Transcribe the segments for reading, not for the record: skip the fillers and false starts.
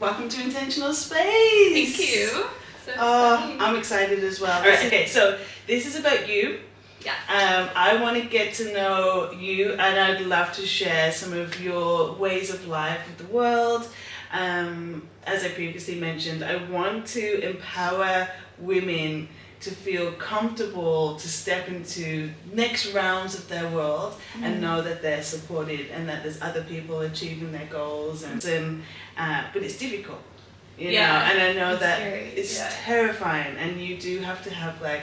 Welcome to Intentional Space. Thank you. So I'm excited as well. Right, okay, so this is about you. Yeah. I want to get to know you, and I'd love to share some of your ways of life with the world. As I previously mentioned, I want to empower women to feel comfortable to step into next rounds of their world and know that they're supported and that there's other people achieving their goals, and but it's difficult, you know, and I know that scary. It's terrifying, and you do have to have, like,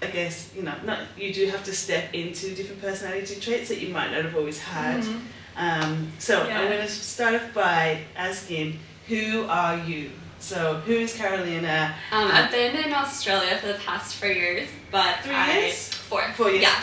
I guess, you know, you do have to step into different personality traits that you might not have always had. I'm going to start off by asking, who are you? So, who's Karolina? I've been in Australia for the past 4 years, but 3 years? 4. 4 years. Yeah.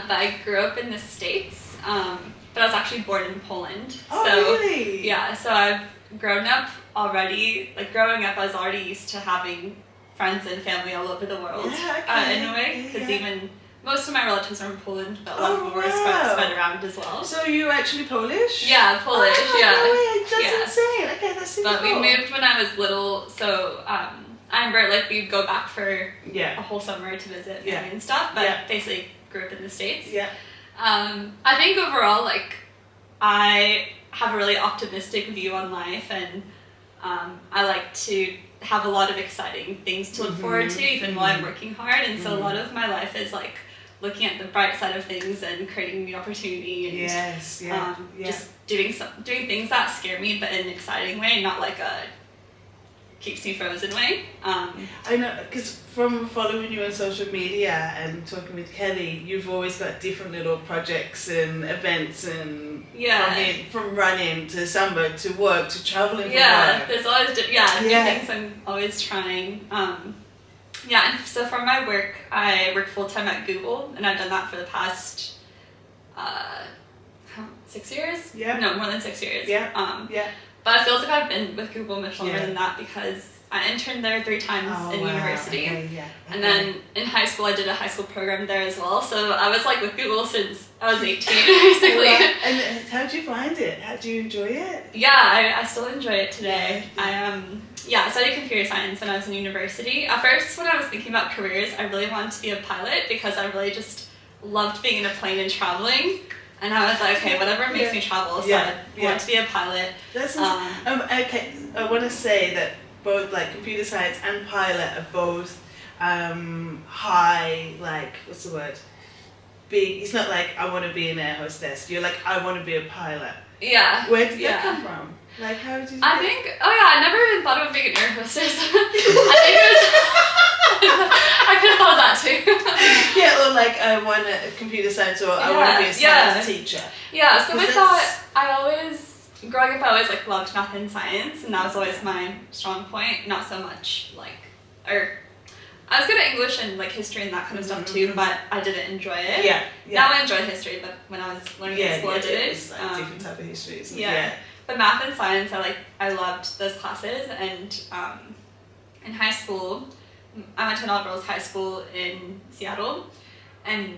But I grew up in the States, but I was actually born in Poland. Oh, so, really? Yeah, so I've grown up already, like growing up I was already used to having friends and family all over the world, in a way, because even most of my relatives are in Poland, but a lot of them were spread around as well. So you're actually Polish? Yeah, Polish, That's insane. Okay, that's super cool. But we moved when I was little, so I remember, like, we'd go back for a whole summer to visit family and stuff, but basically grew up in the States. Yeah. I think overall, like, I have a really optimistic view on life, and I like to have a lot of exciting things to look forward to, even while I'm working hard, and so a lot of my life is like looking at the bright side of things and creating new opportunity, and just doing things that scare me, but in an exciting way, not like a keeps me frozen way. I know, because from following you on social media and talking with Kelly, you've always got different little projects and events, and from running to samba to work to traveling for work. There's always new things I'm always trying. And so for my work, I work full-time at Google, and I've done that for the past 6 years? No, more than 6 years. But it feels like I've been with Google much longer than that, because I interned there 3 times in university. And then in high school, I did a high school program there as well. So I was like with Google since I was 18, basically. And how did you find it? How do you enjoy it? Yeah, I still enjoy it today. I studied computer science when I was in university. At first, when I was thinking about careers, I really wanted to be a pilot, because I really just loved being in a plane and traveling. And I was like, okay, whatever makes me travel, so I want to be a pilot. Okay, I want to say that both, like, computer science and pilot are both high, like, what's the word? Big. It's not like, I want to be an air hostess. You're like, I want to be a pilot. Yeah. Where did that come from? Like, how did you I never even thought of being an air hostess. I think it was... I could have thought that too. Or like, I want a computer science, or I want to be a science teacher. Yeah, so with that, growing up, I always like loved math and science, and that was always my strong point. Not so much I was good at English and like history and that kind of stuff too, but I didn't enjoy it. Now I enjoy history, but when I was learning in school, I didn't. It's like different type of history, isn't it? But math and science, I loved those classes, and in high school, I went to an all-girls high school in Seattle, and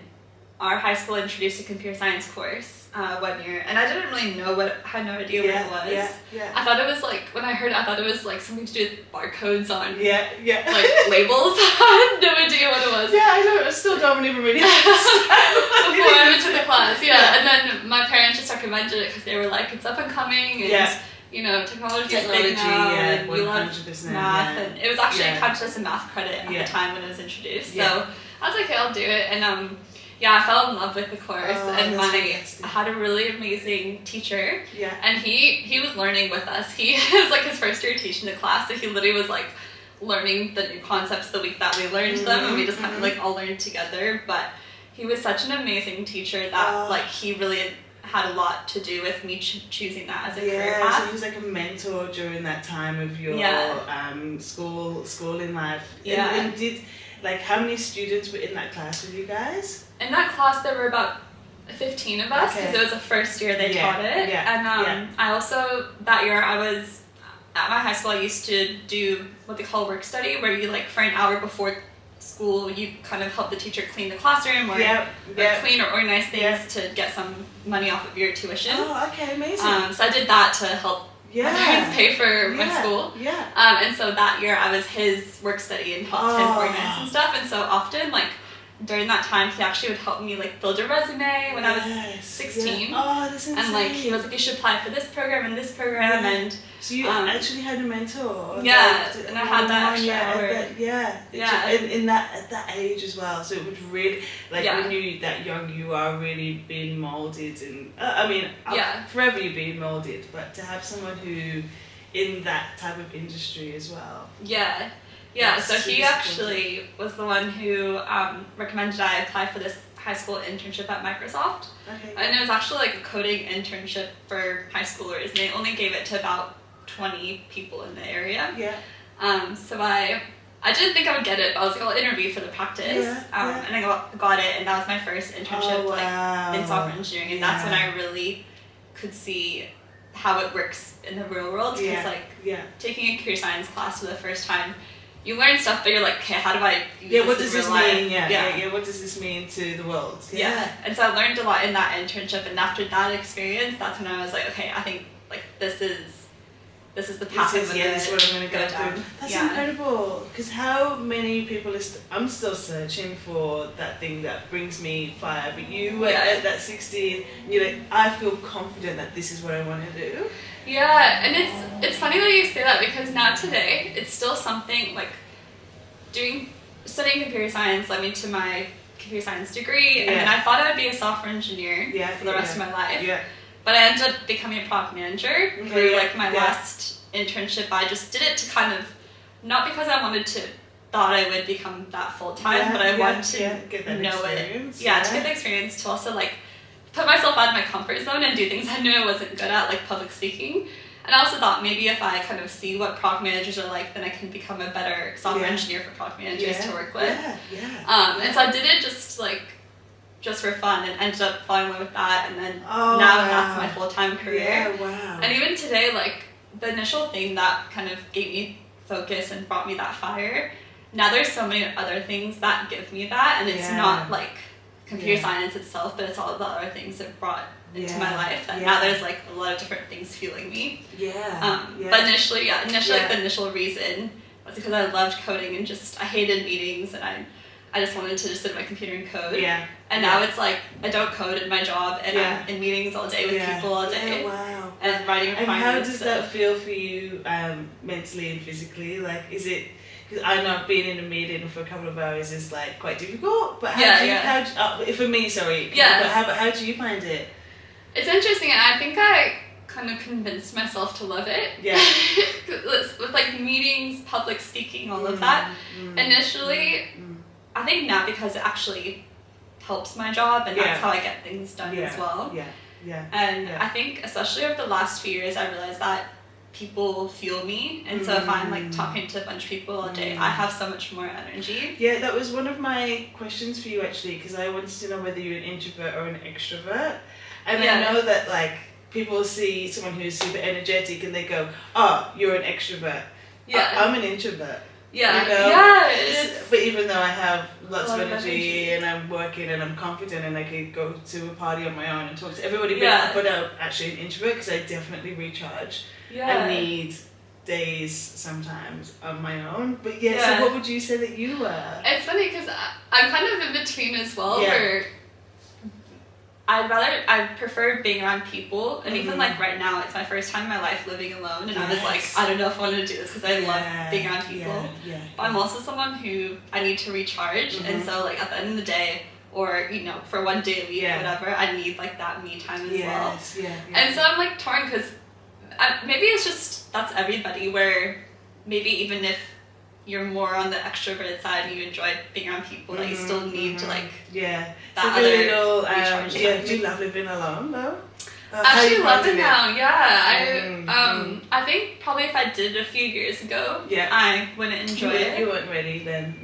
our high school introduced a computer science course 1 year, and I didn't really know had no idea what it was. I thought it was like, when I heard it, I thought it was like something to do with barcodes on like labels. I had no idea what it was. I still don't even really understand. Before I went to the class, and then my parents just recommended it because they were like, it's up and coming, and you know, technology is big now, and we love math, and it was actually counted as a math credit at the time when it was introduced. So I was like, okay, I'll do it, and I fell in love with the course, and I had a really amazing teacher, and he was learning with us. He was like his first year teaching the class, so he literally was like learning the new concepts the week that we learned them, and we just kind of like all learned together. But he was such an amazing teacher that like he really had a lot to do with me choosing that as a career path. So he was like a mentor during that time of your schooling life. And did, like, how many students were in that class with you guys? In that class, there were about 15 of us, because it was the first year they taught it. And I also, that year, I was, at my high school, I used to do what they call work study, where you, like, for an hour before school, you kind of help the teacher clean the classroom, or clean or organize things to get some money off of your tuition. Oh, okay, amazing. So I did that to help my parents pay for my school. Yeah. And so that year I was his work study and top 10 organist and stuff. And so often, like, during that time, he actually would help me, like, build a resume when I was 16. Yeah. Oh, that's insane. And, like, he was like, you should apply for this program and this program. Yeah. And so you actually had a mentor. Yeah, and I had that extra hour. In that at that age as well. So it would really, like, when you're that young, you are really being molded, and forever you're being molded. But to have someone who, in that type of industry as well. Yeah, so he actually was the one who recommended I apply for this high school internship at Microsoft. Okay. And it was actually like a coding internship for high schoolers, and they only gave it to about 20 people in the area. Yeah. So I didn't think I would get it, but I was like, I'll interview for the practice. And I got it, and that was my first internship like in software engineering, and that's when I really could see how it works in the real world. Because taking a computer science class for the first time, you learn stuff, but you're like, okay, how do I use this what does in this real life? mean? What does this mean to the world? And so I learned a lot in that internship, and after that experience, that's when I was like, okay, I think like this is the path this is what I'm going to go down. through. That's incredible, because how many people I'm still searching for that thing that brings me fire, but you were at that 16, you're like, I feel confident that this is what I want to do. Yeah, and it's funny that you say that, because now today it's still something like studying computer science led me to my computer science degree, and then I thought I would be a software engineer for the rest of my life. But I ended up becoming a product manager through like my last internship. I just did it to kind of, not because I thought I would become that full time, but I wanted to know it. To get the experience, to also like put myself out of my comfort zone and do things I knew I wasn't good at, like public speaking. And I also thought maybe if I kind of see what product managers are like, then I can become a better software engineer for product managers to work with. And so I did it just for fun, and ended up falling in love with that, and then now that's my full-time career. And even today, like, the initial thing that kind of gave me focus and brought me that fire, now there's so many other things that give me that, and it's not like computer science itself, but it's all the other things that brought into my life, that now there's like a lot of different things fueling me. But initially like the initial reason was because I loved coding, and just I hated meetings, and I just wanted to just sit at my computer and code. And now it's like I don't code in my job, and I'm in meetings all day with people all day. And writing requirements. And how does that feel for you mentally and physically? Like, is it, because I know being in a meeting for a couple of hours is like quite difficult, but for me, but how do you find it? It's interesting, and I think I kind of convinced myself to love it. With like meetings, public speaking, all of that. Initially, I think now because it actually helps my job, and that's how I get things done as well. And I think especially over the last few years, I realized that people feel me, and so if I'm like talking to a bunch of people all day, I have so much more energy. That was one of my questions for you, actually, because I wanted to know whether you're an introvert or an extrovert. And I know that like people see someone who's super energetic and they go, oh, you're an extrovert. I'm an introvert. But even though I have lots of energy and I'm working and I'm confident and I could go to a party on my own and talk to everybody, but I'm actually an introvert, because I definitely recharge. I need days sometimes on my own. But so what would you say that you were? It's funny because I'm kind of in between as well, where I prefer being around people, and even like right now, it's my first time in my life living alone, and I was like, I don't know if I want to do this, because I love being around people. But I'm also someone who I need to recharge, and so like at the end of the day, or for one day a week or whatever, I need like that me time as well. And so I'm like torn, because maybe it's just that's everybody, where maybe even if you're more on the extroverted side and you enjoy being around people, that you still need to like that so other little do you love living alone though? I actually love it now. I think probably if I did it a few years ago, I wouldn't enjoy it. You weren't ready then.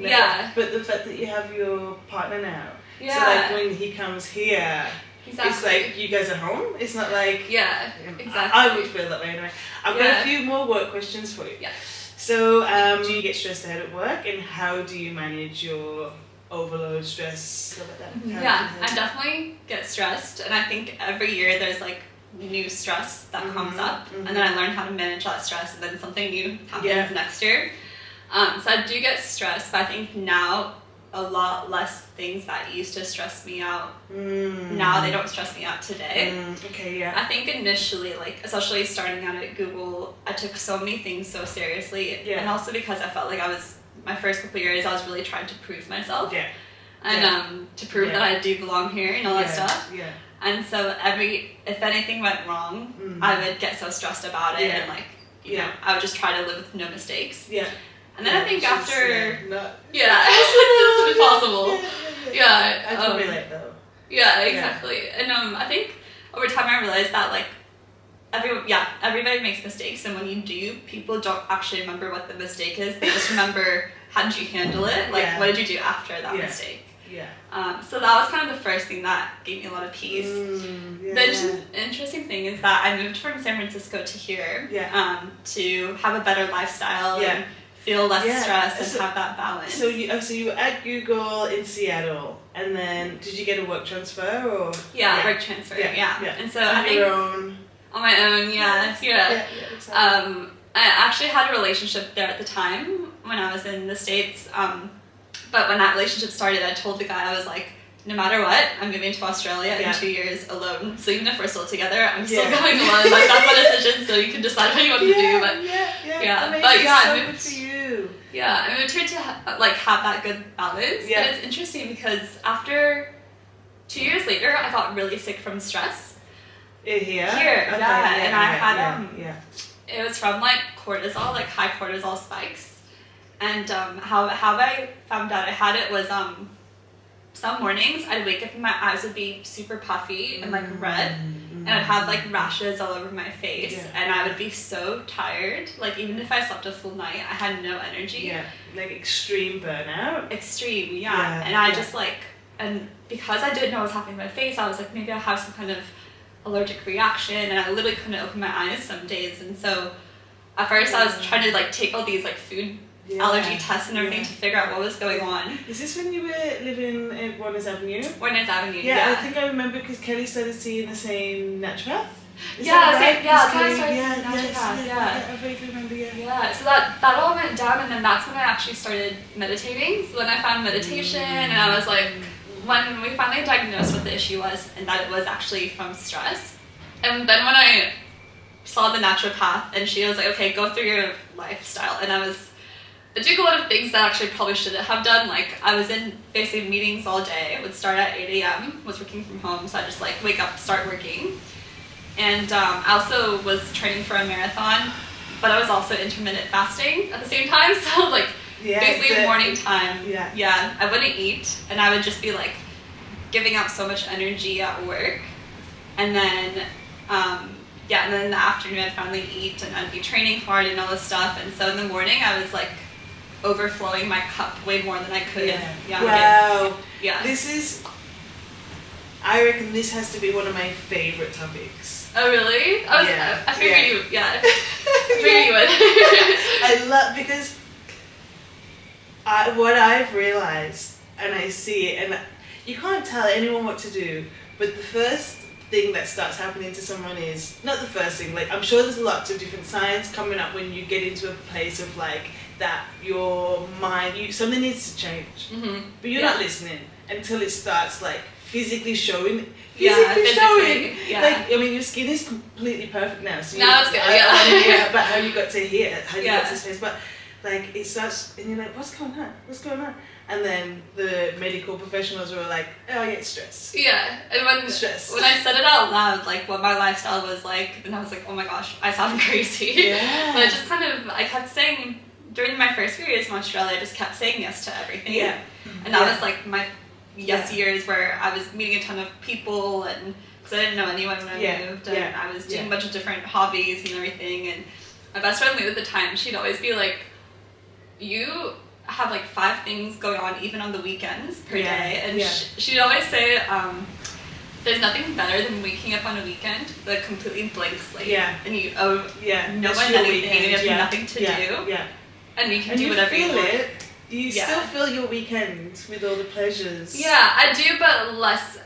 But the fact that you have your partner now, so like when he comes here, it's like you guys are home. It's not like exactly. I would feel that way anyway. I've got a few more work questions for you. So, do you get stressed out at work, and how do you manage your overload, stress, stuff like that? I definitely get stressed, and I think every year there's like new stress that comes up, and then I learn how to manage that stress, and then something new happens next year. So I do get stressed, but I think now a lot less things that used to stress me out. Now they don't stress me out today. Okay, yeah. I think initially, like, especially starting out at Google, I took so many things so seriously, and also because I felt like my first couple of years, I was really trying to prove myself. Yeah. And to prove that I do belong here and all that stuff. Yeah. And so if anything went wrong, I would get so stressed about it, and like, you know, I would just try to live with no mistakes. Yeah. And then I think after, it's impossible. Yeah. I can relate though. Yeah, exactly. And I think over time I realized that like everybody makes mistakes, and when you do, people don't actually remember what the mistake is. They just remember how did you handle it, like what did you do after that mistake. Yeah. So that was kind of the first thing that gave me a lot of peace. The interesting thing is that I moved from San Francisco to here to have a better lifestyle and feel less stress and have that balance. So you were at Google in Seattle, and then did you get a work transfer or? Work transfer. Yeah. And so on your own. On my own, exactly. I actually had a relationship there at the time when I was in the States. But when that relationship started, I told the guy, I was like, no matter what, I'm moving to Australia in 2 years alone. So even if we're still together, I'm still going alone. Like, that's my decision, so you can decide what you want to do. But I moved for you. Yeah, I moved here to have that good balance. Yeah. But it's interesting because after 2 years later, I got really sick from stress. Here? Okay, and I had it was from like cortisol, like high cortisol spikes. And how I found out I had it was some mornings I'd wake up and my eyes would be super puffy and like red, and I'd have like rashes all over my face, and I would be so tired. Like even if I slept a full night, I had no energy. Yeah, like extreme burnout. Extreme, and I just like, and because I didn't know what was happening to my face, I was like, maybe I have some kind of allergic reaction, and I literally couldn't open my eyes some days. And so at first I was trying to like take all these like food allergy tests and everything to figure out what was going on. Is this when you were living in Warners Avenue? Warners Avenue, I think I remember because Kelly started seeing the same naturopath. That's when I started naturopath. I vaguely remember, so that all went down, and then that's when I actually started meditating. So then I found meditation, and I was like, when we finally diagnosed what the issue was, and that it was actually from stress. And then when I saw the naturopath, and she was like, okay, go through your lifestyle, and I did a lot of things that actually probably shouldn't have done. Like, I was in basically meetings all day. I would start at 8 a.m., was working from home, so I just like wake up, start working. And I also was training for a marathon, but I was also intermittent fasting at the same time. So like basically morning time, I wouldn't eat, and I would just be like giving out so much energy at work. And then and then in the afternoon I'd finally eat, and I'd be training hard and all this stuff. And so in the morning I was like overflowing my cup way more than I could. Wow. I reckon this has to be one of my favorite topics. Oh really? I figured you I figured you would. I love, because what I've realized, and I see it, and you can't tell anyone what to do, but the first thing that starts happening to someone is, not the first thing, like I'm sure there's lots of different signs coming up when you get into a place of like that your mind, something needs to change, but you're not listening until it starts like physically showing. Like, I mean, your skin is completely perfect now, so now it's good. I want to hear about how you got to here, how you got to this place, but like it starts, and you're like, what's going on? And then the medical professionals were like, oh, it's stress. Yeah, and when I said it out loud, like what my lifestyle was like, then I was like, oh my gosh, I sound crazy. Yeah. But I kept saying, during my first few years in Australia, I just kept saying yes to everything. Yeah. And that was like my years where I was meeting a ton of people, and because I didn't know anyone when I moved, and I was doing a bunch of different hobbies and everything. And my best friend Lou at the time, she'd always be like, you have like 5 things going on even on the weekends per day, and she'd always say there's nothing better than waking up on a weekend with a completely blank slate, and you owe no one anything, and you have nothing to do, and you can do whatever you want. You still feel your weekend with all the pleasures. Yeah, I do, but less.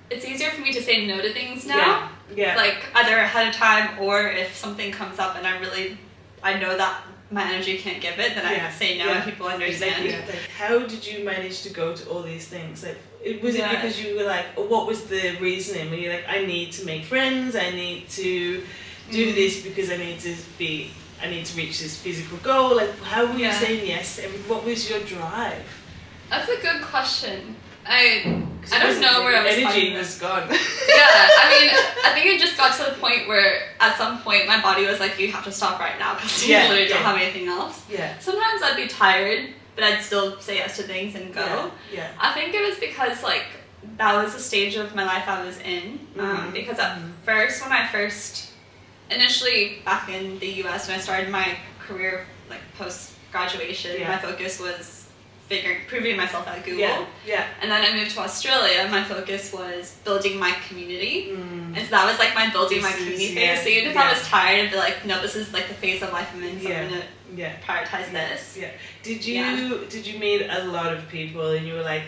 It's easier for me to say no to things now Yeah. Like either ahead of time, or if something comes up and I know that my energy can't give it, then I say no and people understand. Exactly. Like, how did you manage to go to all these things? Like, was it because you were like, or what was the reasoning? Were you like, I need to make friends, I need to do this because I need to reach this physical goal? Like, how were you saying yes? What was your drive? That's a good question. I don't know where I was. Energy was gone. I mean, I think it just got to the point where at some point my body was like, you have to stop right now because you literally don't have anything else. Yeah. Sometimes I'd be tired, but I'd still say yes to things and go. Yeah. I think it was because like that was the stage of my life I was in. Because at first, when I initially back in the US, when I started my career like post graduation, my focus was proving myself at Google. And then I moved to Australia. My focus was building my community. And so that was like my building my community phase. So even if I was tired, I'd be like, no, this is like the phase of life I'm in, so I'm gonna prioritize this. Did you meet a lot of people and you were like,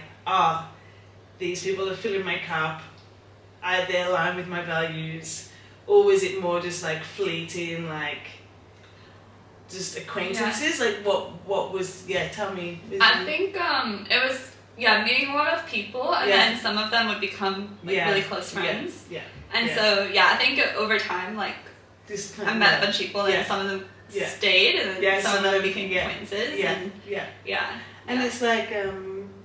these people are filling my cup, they align with my values? Or was it more just like fleeting, like just acquaintances? Like what was tell me. I think it was meeting a lot of people, and then some of them would become like really close friends. And so I think over time, like I met a bunch of people and some of them stayed, and then some of them became acquaintances. And it's like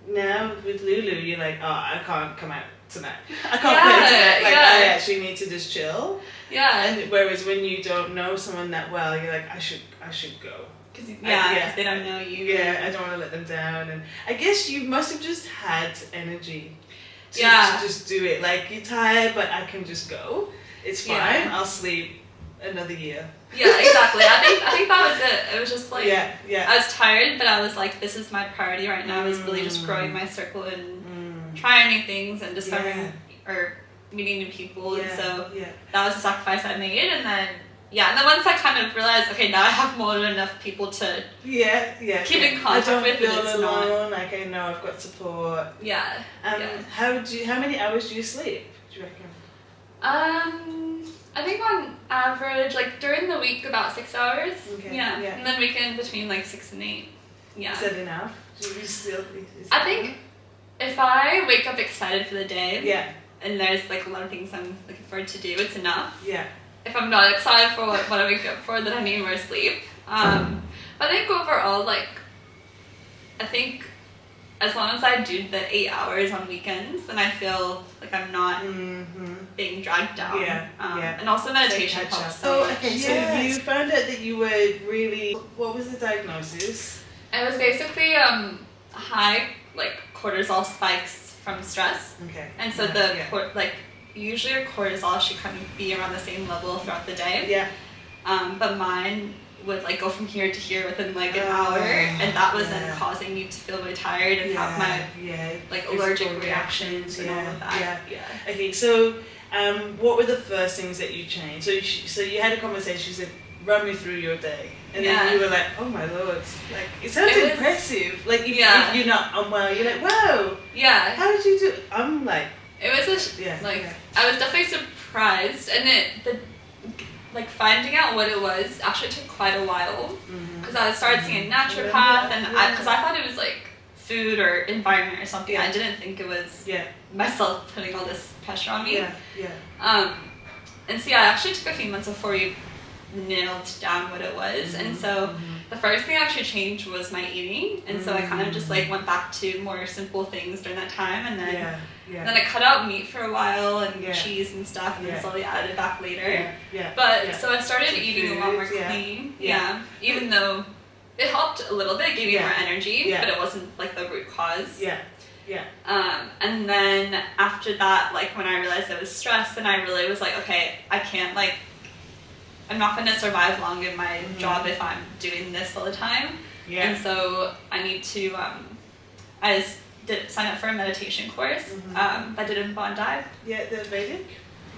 now with Lulu, you're like, I can't come out tonight. I can't play tonight. Like I actually need to just chill. And whereas when you don't know someone that well, you're like, I should go. Because they don't know you. I don't want to let them down. And I guess you must have just had energy to just do it. Like, you're tired, but I can just go. It's fine. I'll sleep another year. Yeah, exactly. I think that was it. It was just like I was tired, but I was like, this is my priority right now. Is really just growing my circle and trying new things and discovering or meeting new people. And so that was a sacrifice I made. And then and then once I kind of realized, okay, now I have more than enough people to keep in contact with. I don't feel alone. Like, I know I've got support. How many hours do you sleep, do you reckon? I think on average, like during the week, about 6 hours. And then weekend between like 6 and 8. Is that enough? Do you still? I think if I wake up excited for the day, and there's like a lot of things I'm looking forward to do, it's enough. If I'm not excited for what I wake up for, then I need more sleep. But I think overall, like, I think as long as I do the 8 hours on weekends, then I feel like I'm not being dragged down. And also meditation helps. So you found out that you were really, what was the diagnosis? It was basically high like cortisol spikes from stress. And so usually your cortisol should kind of be around the same level throughout the day. But mine would like go from here to here within like an hour, and that was then causing me to feel really tired and have my like allergic reactions and all of that. Okay, so what were the first things that you changed? So you had a conversation. She said, run me through your day. And then you were like, oh my lord, like it sounds impressive. Like if you're not unwell, you're like, whoa. How did you do it? I'm like, it was I was definitely surprised, and like finding out what it was actually took quite a while, because I started seeing a naturopath, and because I thought it was like food or environment or something. I didn't think it was myself putting all this pressure on me. And so I actually took a few months before we nailed down what it was, and so the first thing I actually changed was my eating, and so I kind of just like went back to more simple things during that time, and then then I cut out meat for a while and cheese and stuff, and then slowly added it back later. So I started eating a lot more clean. Even though it helped a little bit, it gave me more energy, but it wasn't like the root cause. And then after that, like when I realized I was stressed, and I really was like, okay, I'm not going to survive long in my job if I'm doing this all the time. And so I need to, I did sign up for a meditation course I did in Bondi. The Vedic?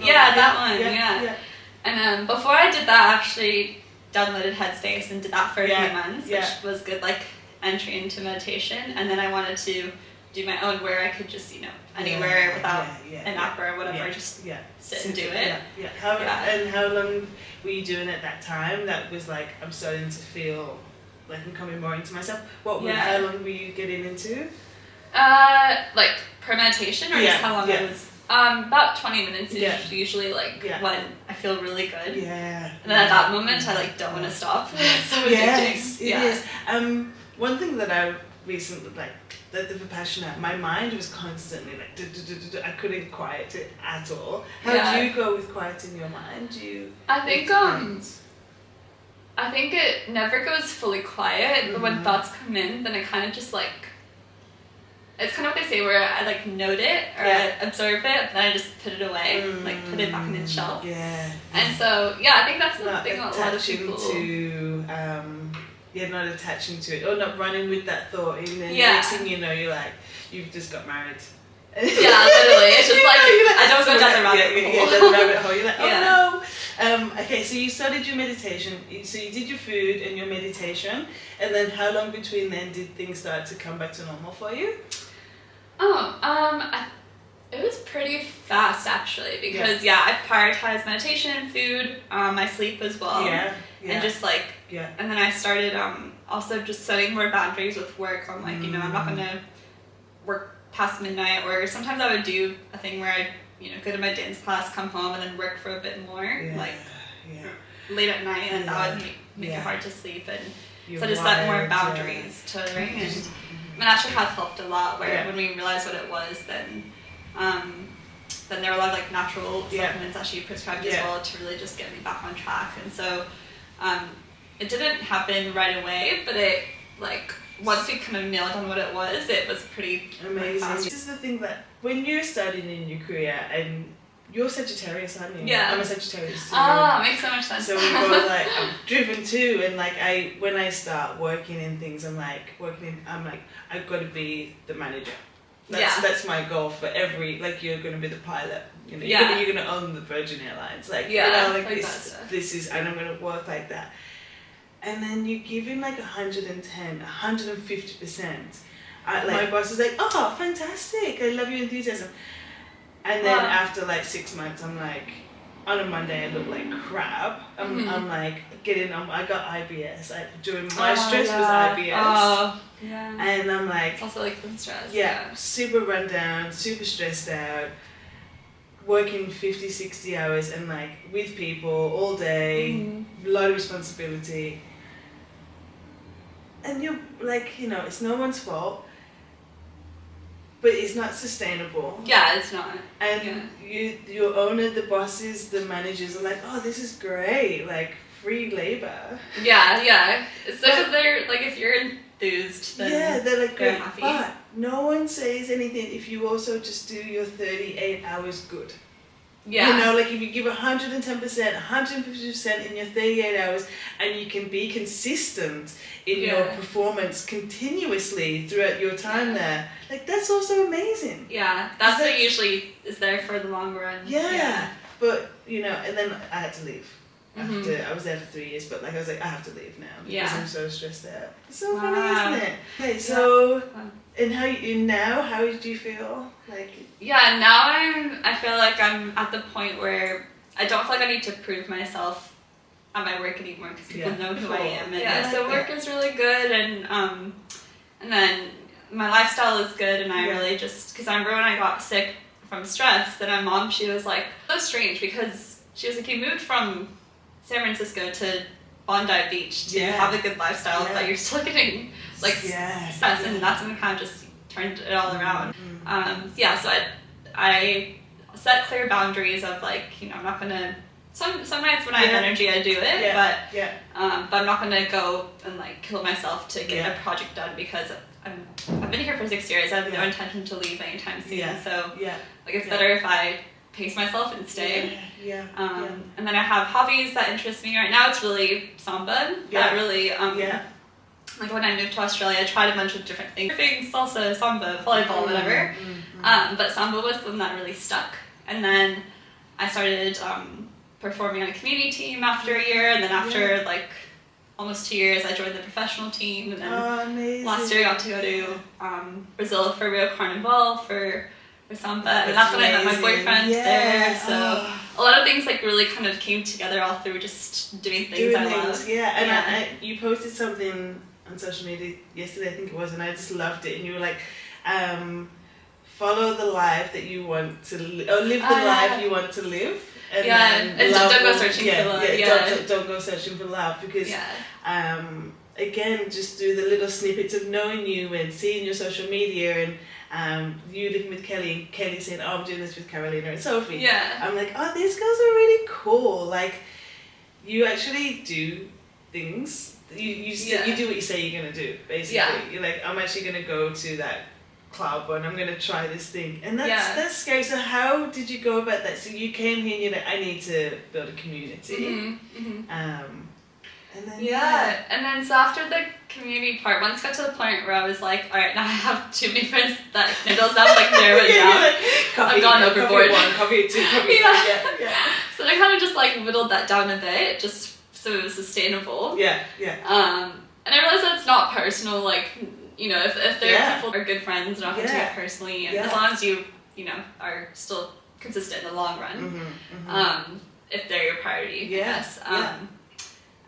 That one, And before I did that, I actually downloaded Headspace and did that for a few months, which was good, like, entry into meditation. And then I wanted to do my own, where I could just, anywhere without an app or whatever, just sit and do it. How long were you doing at that time? That was like, I'm starting to feel like I'm coming more into myself. How long were you getting into? Like per meditation, or just how long I was? About 20 minutes is usually like when I feel really good. Yeah. And then at that moment, I like don't want to stop. It's so addicting. Yes, it is. One thing that I recently the Vipassana, my mind was constantly like I couldn't quiet it at all. How do you go with quieting your mind? I think it never goes fully quiet, but when thoughts come in, then it kind of just like, it's kind of what they say where I like note it or I observe it, but then I just put it away, like put it back in its shelf. Yeah. And so I think that's the thing a lot of people. Not attaching to it or not running with that thought, and then next thing you know, you're like, you've just got married. Literally, it's just like I don't go down the rabbit hole. Yeah, down the rabbit hole. You're like, oh no. Okay, so you started your meditation. So you did your food and your meditation, and then how long between then did things start to come back to normal for you? It was pretty fast actually, because I prioritized meditation, food, my sleep as well. And just like, and then I started also just setting more boundaries with work. I'm like, I'm not gonna work past midnight, or sometimes I would do a thing where I, go to my dance class, come home, and then work for a bit more, late at night, and that would make it hard to sleep. And so I just set more boundaries to ring, and naturopath helped a lot, where when we realized what it was, then there were a lot of like natural supplements that she prescribed as well to really just get me back on track. And so it didn't happen right away, but it like once we kind of nailed on what it was pretty amazing. Fast. This is the thing that when you're studying in your career, and you're Sagittarius, aren't you? Yeah. I'm a Sagittarius too. Oh, makes so much sense. So we both like, I'm driven too, and like when I start working in things, I'm like I've got to be the manager. That's my goal for every, like, you're going to be the pilot, you're going to own the Virgin Airlines, like, this is, and I'm going to work like that. And then you give in like 110, 150%. My boss is like, oh, fantastic, I love your enthusiasm. And then after like 6 months, I'm like, on a Monday I look like crap. I'm like I got IBS. During my stress was IBS. Oh, yeah. And I'm like, it's also like the stress. Yeah, super run down, super stressed out, working 50, 60 hours and like with people all day, a lot of responsibility. And you're like, it's no one's fault. But it's not sustainable. Yeah, it's not. And your owner, the bosses, the managers are like, oh, this is great, like free labor. Yeah. It's because they're like, if you're enthused, then they're like, they're happy. But no one says anything if you also just do your 38 hours good. Yeah. Like if you give 110%, 150% in your 38 hours, and you can be consistent in your performance continuously throughout your time there, like that's also amazing. Yeah, that's what usually is there for the long run. Yeah. But, and then I had to leave. I was there for 3 years, but like I was like, I have to leave now because I'm so stressed out. It's so funny, isn't it? Okay, so and how do you feel? Like now I feel like I'm at the point where I don't feel like I need to prove myself at my work anymore because people know who I am. And so work is really good, and then my lifestyle is good, and I really just, because I remember when I got sick from stress, then my mom, she was like, so strange, because she was like, you moved from San Francisco to Bondi Beach to have a good lifestyle, but you're still getting like stress, and that's when kind of just turned it all around. So I set clear boundaries of like, I'm not gonna, some nights when I have energy I do it, but I'm not gonna go and like kill myself to get a project done, because I've been here for 6 years. I have no intention to leave anytime soon. So like it's better if I pace myself and stay. And then I have hobbies that interest me. Right now it's really samba. That really like when I moved to Australia, I tried a bunch of different things. Surfing, salsa, samba, volleyball, whatever. But samba was the one that really stuck. And then I started performing on a community team after a year, and then after like almost 2 years, I joined the professional team, and then last year I got to go to Brazil for Rio Carnival for samba, and that's when I met my boyfriend there. So a lot of things like really kind of came together all through just doing things I love. Yeah, and I, you posted something on social media yesterday, I think it was, and I just loved it. And you were like, follow the life that you want to live, or live the life you want to live. And and don't go searching for love. Don't go searching for love, because again, just through the little snippets of knowing you and seeing your social media, and you living with Kelly saying, oh, I'm doing this with Karolina and Sophie. I'm like, oh, these girls are really cool. Like, you actually do things. You do what you say you're gonna do, basically. You're like, I'm actually gonna go to that club and I'm gonna try this thing, and that's scary. So how did you go about that? So you came here and you're like, I need to build a community. And then and then so after the community part, once got to the point where I was like, all right, now I have too many friends that Kindle's now like narrow it down. Like, I've gone overboard. Coffee 2, coffee 3. So I kind of just like whittled that down a bit, just so it was sustainable. And I realized that it's not personal. Like, you know, if there are people who are good friends, not going to take it personally, and as long as you know, are still consistent in the long run, if they're your priority, I guess.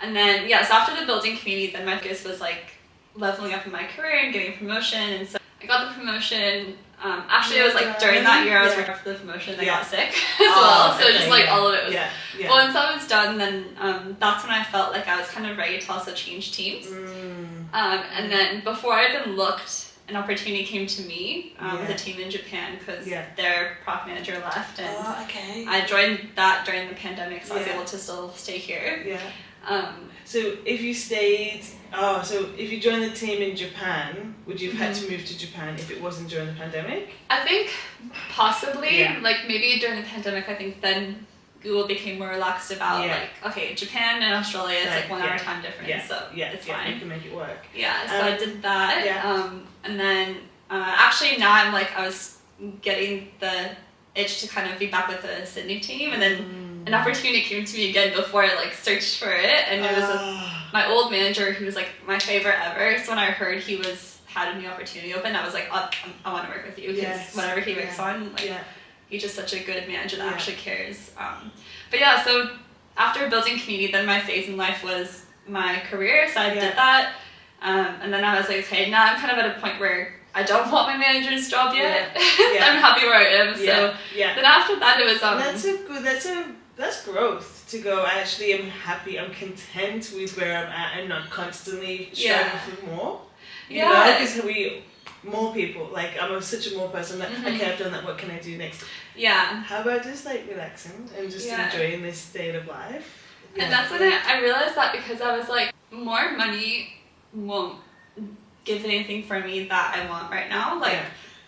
And then, so after the building community, then my focus was like leveling up in my career and getting a promotion. And so I got the promotion. Actually, it was like during that year I was working for the promotion, and I got sick as well. So just like all of it was. But once I was done, then that's when I felt like I was kind of ready to also change teams. And then before I even looked, an opportunity came to me with a team in Japan, because their product manager left, and I joined that during the pandemic, so I was able to still stay here. So if you stayed, so if you joined the team in Japan, would you have had to move to Japan if it wasn't during the pandemic? I think possibly, like maybe during the pandemic, I think then Google became more relaxed about like, okay, Japan and Australia, it's like 1 hour time difference, so it's fine. You can make it work. So I did that, and then actually now I'm like, I was getting the itch to kind of be back with the Sydney team, and then an opportunity came to me again before I like searched for it, and it was my old manager who was like my favorite ever. So when I heard he had a new opportunity open, I was like, I want to work with you, because whatever he works on, like he's just such a good manager that actually cares. But so after building community, then my phase in life was my career, so I did that, and then I was like, okay, now I'm kind of at a point where I don't want my manager's job yet. I'm happy where I am. So then after that, it was that's growth, to go, actually I'm happy, I'm content with where I'm at, and not constantly striving for more. You know, because more people, like I'm such a more person, like, okay, I've done that, what can I do next? How about just like relaxing and just enjoying this state of life? And that's when I realized that, because I was like, more money won't give anything for me that I want right now. Like,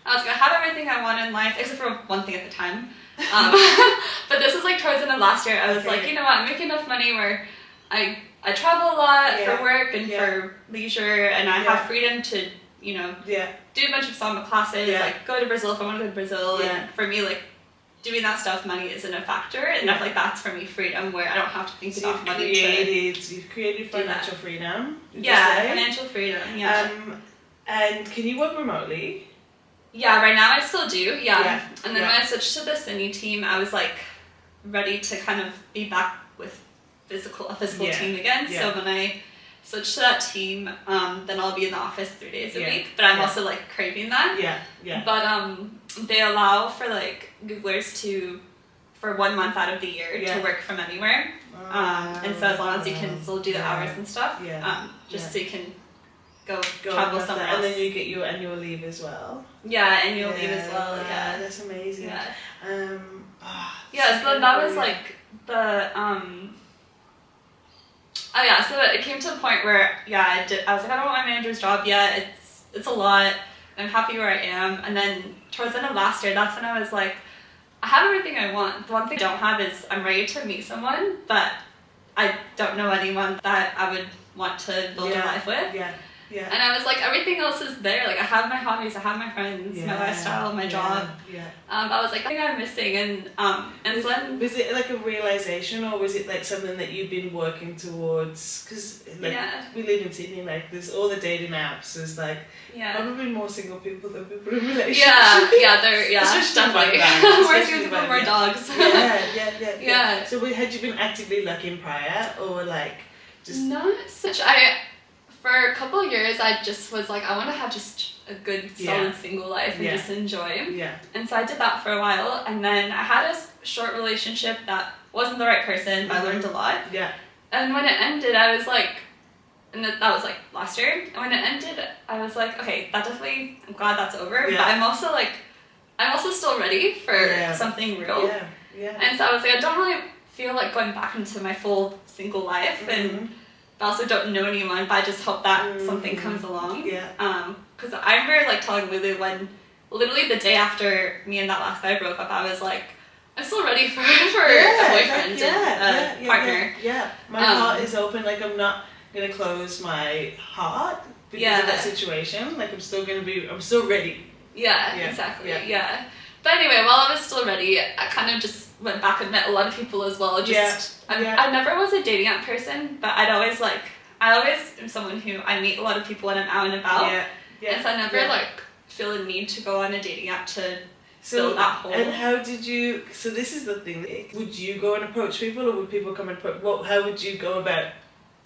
I was like, I have everything I want in life, except for one thing at the time. But this was like towards the end of last year. I was like, you know what, I'm making enough money where I travel a lot for work and for leisure, and I have freedom to, you know, do a bunch of samba classes, like go to Brazil if I want to go to Brazil. And for me, like, doing that stuff, money isn't a factor, and I feel like that's for me freedom, where I don't have to think about money. You've created financial freedom. Financial freedom. And can you work remotely? Right now I still do. And then when I switched to the Sydney team, I was like ready to kind of be back with a physical team again. So when I switch to that team, then I'll be in the office 3 days a week. But I'm also like craving that. But they allow for like Googlers to, for 1 month out of the year, to work from anywhere. And so as long as you can still do the hours and stuff, just so you can go travel somewhere else. And then you get your annual leave as well. Annual leave as well. That's amazing. So that was like the so it came to a point where I was like, I don't want my manager's job yet. It's a lot. I'm happy where I am. And then towards the end of last year, that's when I was like, I have everything I want. The one thing I don't have is I'm ready to meet someone, but I don't know anyone that I would want to build a life with. Yeah. And I was like, everything else is there. Like, I have my hobbies, I have my friends, my lifestyle, my job. Yeah. I was like, I think I'm missing. And so then... Was it like a realization, or was it like something that you've been working towards? Because like we live in Sydney, like there's all the dating apps. There's like probably more single people than people in relationships. Definitely. More single people, more dogs. Yeah. So had you been actively looking prior, or like just not such? For a couple of years, I just was like, I want to have just a good, solid single life and just enjoy. Yeah. And so I did that for a while, and then I had a short relationship that wasn't the right person, but I learned a lot. Yeah. And when it ended, I was like, and that was like last year. And when it ended, I was like, okay, that definitely, I'm glad that's over. Yeah. But I'm also still ready for something real. Yeah. Yeah. And so I was like, I don't really feel like going back into my full single life, and I also don't know anyone, but I just hope that something comes along. Yeah. Because I remember like telling Lulu when, literally the day after me and that last guy broke up, I was like, I'm still ready for a boyfriend and a partner. Yeah. My heart is open. Like, I'm not gonna close my heart because of that situation. Like, I'm still ready. Yeah, exactly. Yeah. But anyway, while I was still ready, I kind of just went back and met a lot of people as well. I never was a dating app person, but I always am someone who I meet a lot of people when I'm out and about. And so I never like feel a need to go on a dating app to fill that hole. And how did you, so this is the thing, would you go and approach people, or would people come and how would you go about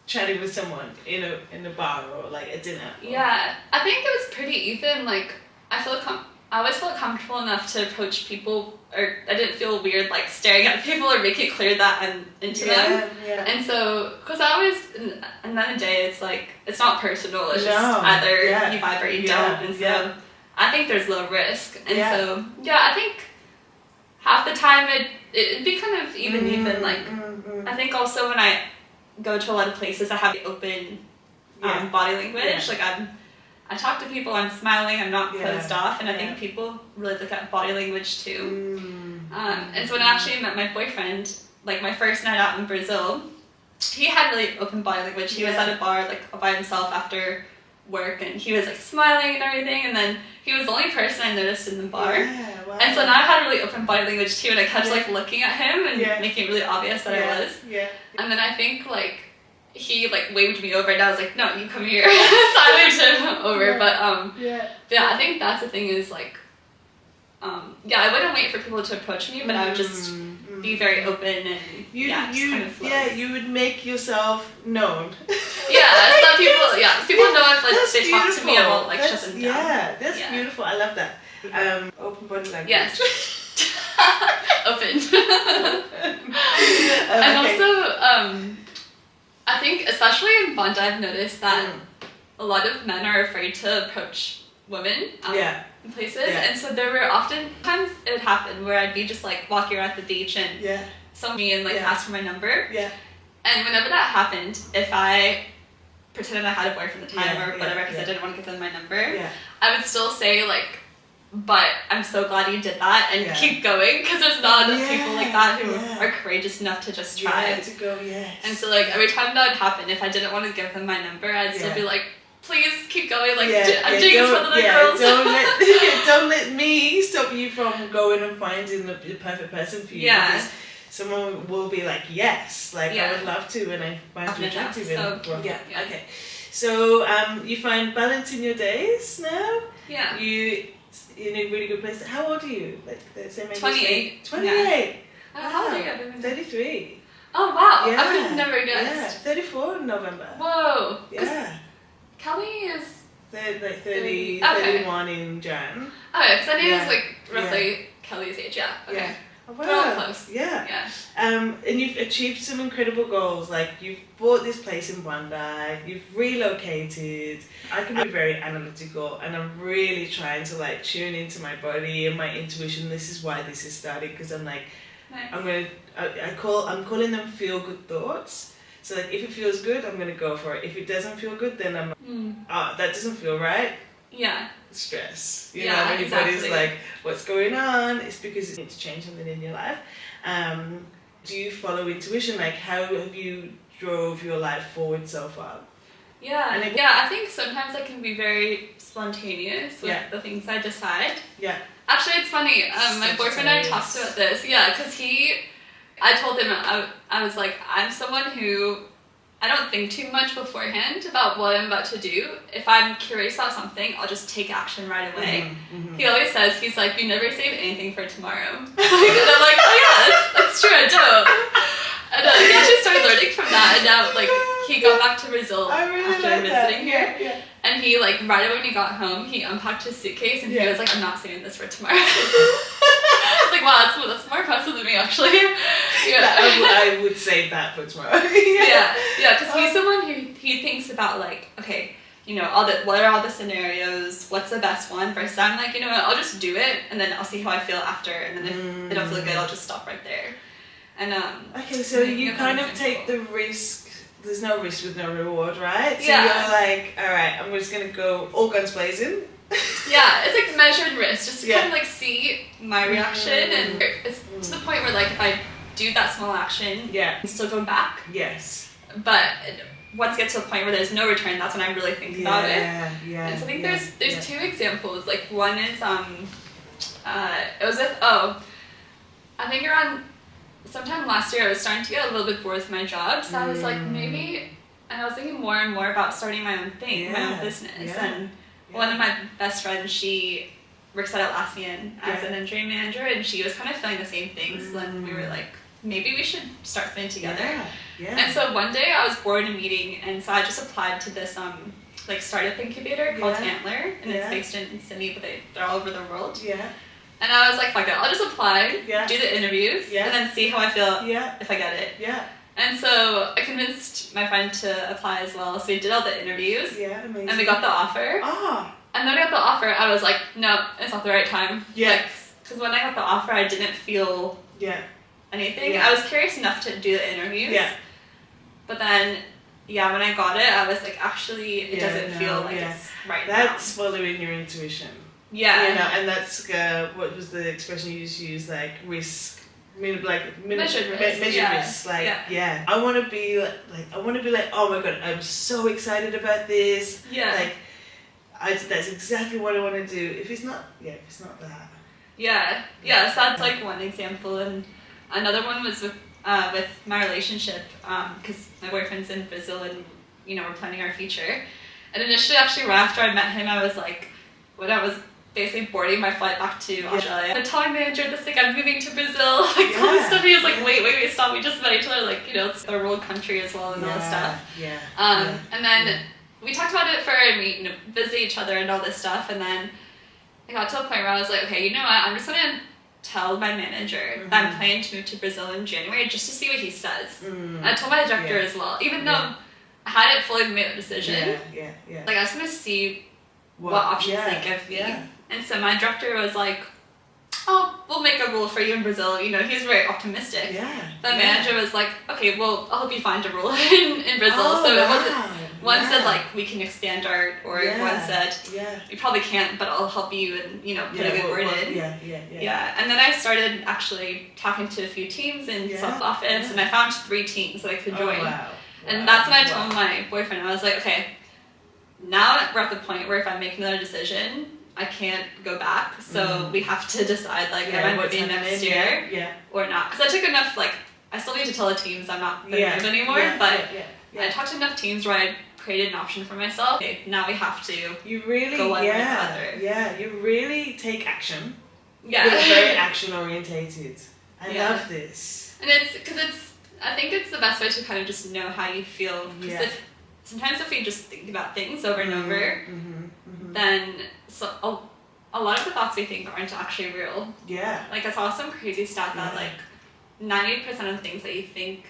chatting with someone in a bar or like a dinner? Yeah, I think it was pretty even. Like, I always felt comfortable enough to approach people, or I didn't feel weird like staring at people or making it clear that I'm into them. Yeah. And so, because I always, and then the day it's like, it's not personal, it's just either you vibe or you don't. And so I think there's low risk. And so, I think half the time it'd be kind of even. Like, I think also when I go to a lot of places, I have the open body language. Like, I talk to people, I'm smiling, I'm not closed off, and I think people really look at body language too. And so when I actually met my boyfriend, like my first night out in Brazil, he had really open body language. He was at a bar like by himself after work, and he was like smiling and everything, and then he was the only person I noticed in the bar. And so now I had really open body language too, and I kept like looking at him and making it really obvious that I was. And then I think like he like waved me over, and I was like, no, you come here. So I waved him over. But I think that's the thing is like, I wouldn't wait for people to approach me, but I would just be very open and kind of flows. You would make yourself known. So people know if like they talk to me, I won't like shut them down. Yeah, that's beautiful. I love that. Open body language. Yes. Open. And also, I think especially in Bondi, I've noticed that a lot of men are afraid to approach women in places. And so there were times it would happen where I'd be just like walking around the beach and someone me and like ask for my number. And whenever that happened, if I pretended I had a boyfriend at the time or whatever, because I didn't want to give them my number, I would still say like, but I'm so glad you did that, and keep going, because there's not enough people like that who are courageous enough to just try. To go, And so like every time that would happen, if I didn't want to give them my number, I'd still be like, please keep going, like I'm doing this for the girls. Don't let me stop you from going and finding the perfect person for you. Because someone will be like, yes, like I would love to, and I find you attractive. Okay. So you find balance in your days now? You in a really good place. How old are you? Like the same age? 28. 28. How old are you? 33. Oh wow! I would have never guessed. 34 in November. Whoa. Yeah. Kelly is 30, 31 in Jan. Oh, because I knew it was like roughly Kelly's age. Yeah. Okay. Oh, wow. We're all close. Yeah. And you've achieved some incredible goals. Like you've bought this place in Bondi, you've relocated. I can be very analytical, and I'm really trying to like tune into my body and my intuition. This is why this is starting, because I'm like, I'm calling them feel good thoughts. So like, if it feels good, I'm gonna go for it. If it doesn't feel good, then I'm that doesn't feel right. Stress. You know, everybody's like, what's going on? It's because you need to change something in your life. Do you follow intuition? Like, how have you drove your life forward so far? Yeah, I think sometimes I can be very spontaneous with the things I decide. Yeah. Actually, it's funny. My boyfriend and I talked about this. Yeah, because I told him, I was like, I'm someone who, I don't think too much beforehand about what I'm about to do. If I'm curious about something, I'll just take action right away. He always says, he's like, you never save anything for tomorrow. And I'm like, oh yeah, that's true, I don't. And he actually started learning from that, and now like he got back to Brazil after visiting here. Yeah. And he like right away when he got home, he unpacked his suitcase and he was like, I'm not saving this for tomorrow. I was like, wow, that's more impressive than me actually. Yeah, I would save that for tomorrow. yeah, because he's someone who he thinks about like, okay, you know, what are all the scenarios? What's the best one? Versus I'm like, you know what, I'll just do it and then I'll see how I feel after, and then if I don't feel good, I'll just stop right there. And okay, so you kind of take the risk. There's no risk with no reward, right? So yeah. You're like, all right, I'm just gonna go all guns blazing. Yeah, it's like measured risk, just to kind of like see my reaction, and it's to the point where like if I do that small action, I'm still going back. Yes. But once it gets to the point where there's no return, that's when I really think about it. Yeah. And so I think there's two examples. Like one is it was with I think around sometime last year I was starting to get a little bit bored with my job, so I was like maybe, and I was thinking more and more about starting my own thing, my own business. And one of my best friends, she works at Atlassian as an engineering manager, and she was kind of feeling the same things. So then we were like, maybe we should start something together. And so one day I was bored in a meeting, and so I just applied to this like startup incubator called Antler, and it's based in Sydney, but they're all over the world. And I was like, fuck it, I'll just apply, do the interviews, and then see how I feel if I get it. And so I convinced my friend to apply as well. So we did all the interviews, amazing. And we got the offer. And then I got the offer, I was like, no, it's not the right time. Because when I got the offer, I didn't feel anything. I was curious enough to do the interviews. But then, when I got it, I was like, actually, it doesn't feel like it's right now. That's following your intuition. Yeah. You know, and that's, what was the expression you just used, like, risk. Measured risk. Like, I want to be like, oh my god, I'm so excited about this. That's exactly what I want to do. If it's not that. So that's like one example, and another one was with my relationship, because my boyfriend's in Brazil, and you know we're planning our future. And initially, actually, right after I met him, I was like, when I was basically boarding my flight back to Australia, I'm telling manager this, like, I'm moving to Brazil, like all this stuff. He was like, wait, stop, we just met each other, like, you know, it's a world country as well, and all this stuff. And then we talked about it and we, you know, visit each other and all this stuff, and then I got to a point where I was like, okay, you know what, I'm just gonna tell my manager that I'm planning to move to Brazil in January just to see what he says. And I told my director as well, even though I hadn't fully made a decision. Like, I was gonna see what options they give me. And so my director was like, oh, we'll make a rule for you in Brazil. You know, he's very optimistic. The manager was like, okay, well, I'll help you find a rule in Brazil. So it wasn't, one said like, we can expand our org. One said, you probably can't, but I'll help you and, you know, put a good word in. And then I started actually talking to a few teams in South Office, and I found 3 teams that I could join. And that's when I told my boyfriend, I was like, okay, now we're at the point where if I make another decision, I can't go back, so we have to decide, like, am I moving next year or not? Because I took enough, like, I still need to tell the teams I'm not going to move anymore, but I talked to enough teams where I created an option for myself. Okay, now we have to go one way or the other. You really take action. You're very action-orientated. I love this. And I think it's the best way to kind of just know how you feel, because sometimes if you just think about things over and over, then a lot of the thoughts we think aren't actually real. Like, I saw some crazy stat that like 90% of things that you think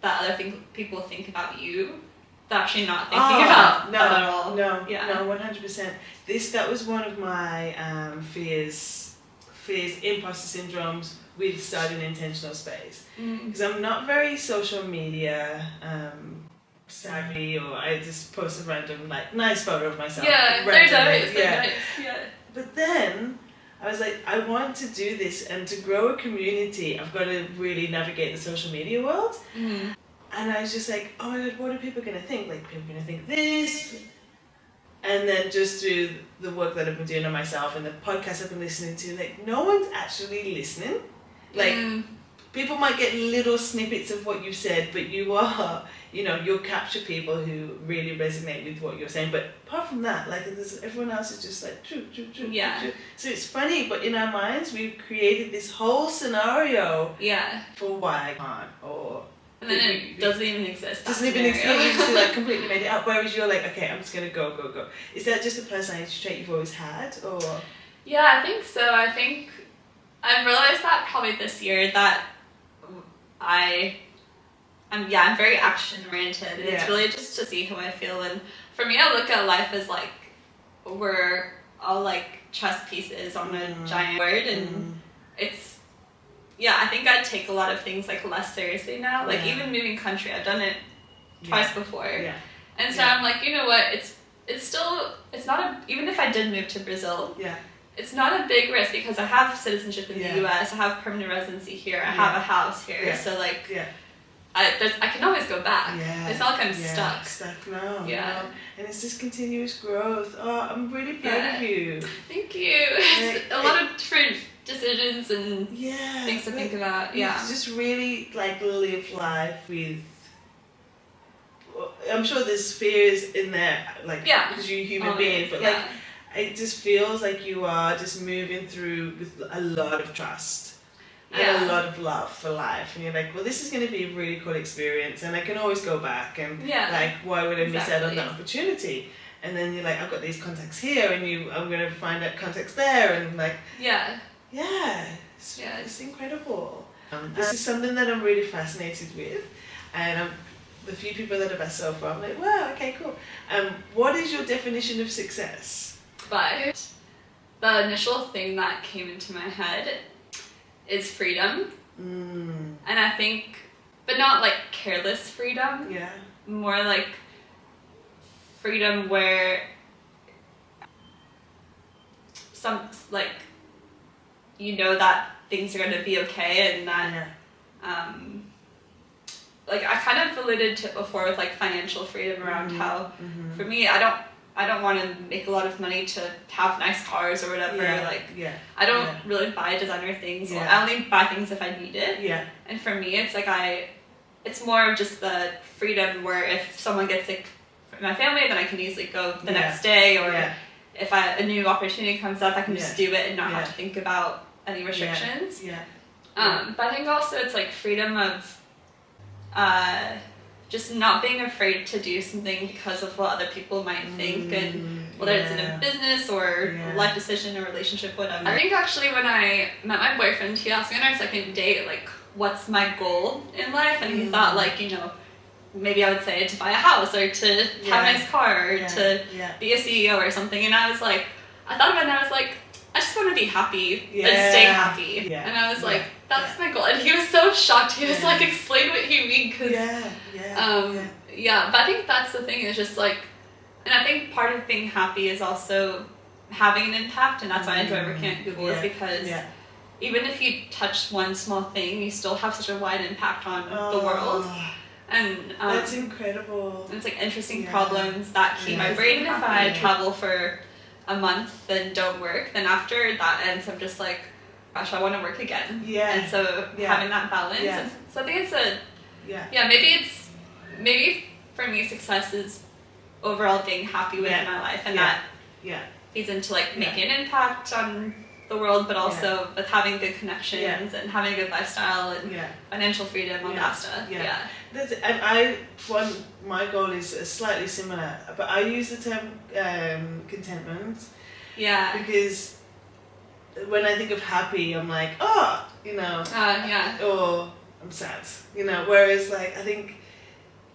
that other people think about you, they're actually not thinking about that at all. No, 100%. That was one of my fears, imposter syndromes with starting an intentional space. Because I'm not very social media savvy, or I just post a random, like, nice photo of myself. They're nice. But then I was like, I want to do this, and to grow a community, I've got to really navigate the social media world. And I was just like, oh my God, what are people going to think? Like, people are going to think this. And then just through the work that I've been doing on myself and the podcasts I've been listening to, like, no one's actually listening. Like, people might get little snippets of what you said, but you'll capture people who really resonate with what you're saying. But apart from that, like, everyone else is just like, true. Yeah. So it's funny, but in our minds, we've created this whole scenario for why I can't, or... And then it doesn't even exist. Doesn't even exist. You just like completely made it up. Whereas you're like, okay, I'm just gonna go. Is that just a personality trait you've always had, or? Yeah, I think so. I think I've realized that probably this year that I'm very action oriented. And it's really just to see how I feel. And for me, I look at life as like we're all like chess pieces on a giant board, and it's. Yeah, I think I take a lot of things like less seriously now. Like even moving country, I've done it twice before. Yeah. And so I'm like, you know what? It's not even if I did move to Brazil. Yeah. It's not a big risk because I have citizenship in the US. I have permanent residency here. I have a house here. Yeah. So like. Yeah. I can always go back. Yeah. It's not like I'm stuck. No. Yeah. No. And it's this continuous growth. Oh, I'm really proud of you. Thank you. It's a lot of different decisions and things to think about. Yeah. Just really like live life with. I'm sure there's fears in there, like because you're a human being, but like it just feels like you are just moving through with a lot of trust. And a lot of love for life, and you're like, well, this is going to be a really cool experience, and I can always go back, and like, wwhy would I miss out on that opportunity? And then you're like, I've got these contacts here, and I'm going to find out contacts there, and like, it's incredible. This is something that I'm really fascinated with, and the few people that I've asked so far, I'm like, wow, okay, cool. What is your definition of success? But the initial thing that came into my head is freedom. And I think, but not like careless freedom. Yeah. More like freedom where you know that things are going to be okay, and that like I kind of alluded to before with like financial freedom around how for me I don't want to make a lot of money to have nice cars or whatever. I don't really buy designer things. Yeah. I only buy things if I need it. Yeah. And for me, it's like it's more of just the freedom where if someone gets sick in my family, then I can easily go the next day, or if a new opportunity comes up, I can just do it and not have to think about any restrictions. But I think also it's like freedom of just not being afraid to do something because of what other people might think, and whether it's in a business or life decision or relationship, whatever. I think actually when I met my boyfriend, he asked me on our second date, like, what's my goal in life? And he thought, like, maybe I would say to buy a house or to have a nice car or to be a CEO or something. And I was like, I thought about it and I was like, I just want to be happy and stay happy. Yeah. And I was like, that's my goal. And he was so shocked. He was like, explain what you mean. Cause, but I think that's the thing, is just like, and I think part of being happy is also having an impact. And that's why I enjoy working at Google, is because even if you touch one small thing, you still have such a wide impact on the world. And that's incredible. And it's like interesting problems that keep my brain. And if I travel for a month and don't work, then after that ends, I'm just like, gosh, I want to work again. And so having that balance. And so I think it's maybe for me success is overall being happy with my life, and that feeds into like making an impact on the world, but also with having good connections and having a good lifestyle and financial freedom, all that stuff. And my goal is slightly similar, but I use the term contentment. Yeah. Because when I think of happy, I'm like, or I'm sad, whereas like I think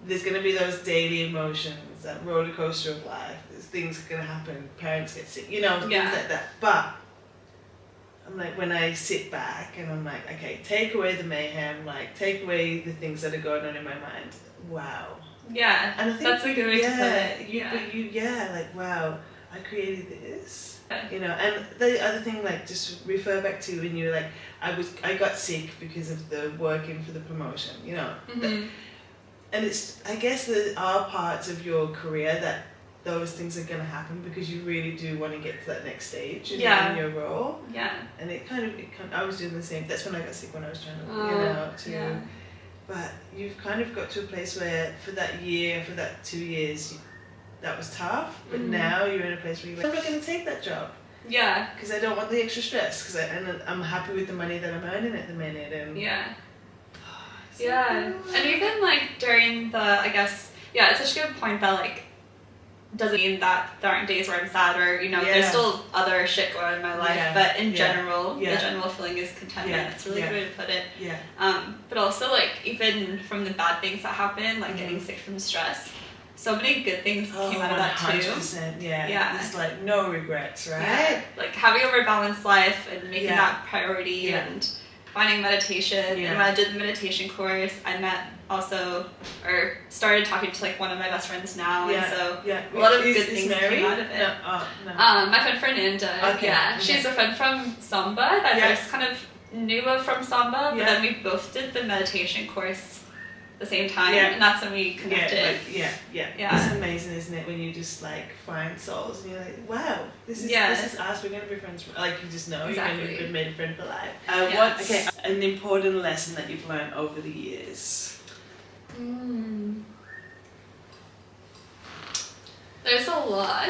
there's going to be those daily emotions, that roller coaster of life. There's things going to happen, parents get sick, things like that. But I'm like, when I sit back and I'm like, okay, take away the mayhem, like take away the things that are going on in my mind. Wow. Yeah. And I think that's a good way to put it. Like, wow, I created this. And the other thing, like, just refer back to when you were like, I got sick because of the working for the promotion, And I guess there are parts of your career that those things are going to happen because you really do want to get to that next stage in your role. Yeah. And I was doing the same. That's when I got sick, when I was trying to, But you've kind of got to a place where for that year, for that 2 years, that was tough. But now you're in a place where you're like, I'm not going to take that job. Yeah. Because I don't want the extra stress. And I'm happy with the money that I'm earning at the minute. And cool. And even like during the, I guess, it's such a good point that like, doesn't mean that there aren't days where I'm sad or, there's still other shit going on in my life, but in general, the general feeling is contentment. It's a really good way to put it. But also, like, even from the bad things that happen, like getting sick from stress, so many good things came out of that too. 100%, It's like no regrets, right? Like having a more balanced life and making that priority and finding meditation. And when I did the meditation course, I started talking to like one of my best friends now, and so a lot of good things came out of it. No. My friend Fernanda, she's a friend from samba that I first kind of knew of from samba, but then we both did the meditation course at the same time, and that's when we connected. It's amazing, isn't it, when you just like find souls and you're like, wow, this is us, we're going to be friends like you just know, you're going to be made a friend for life. What's an important lesson that you've learned over the years? There's a lot.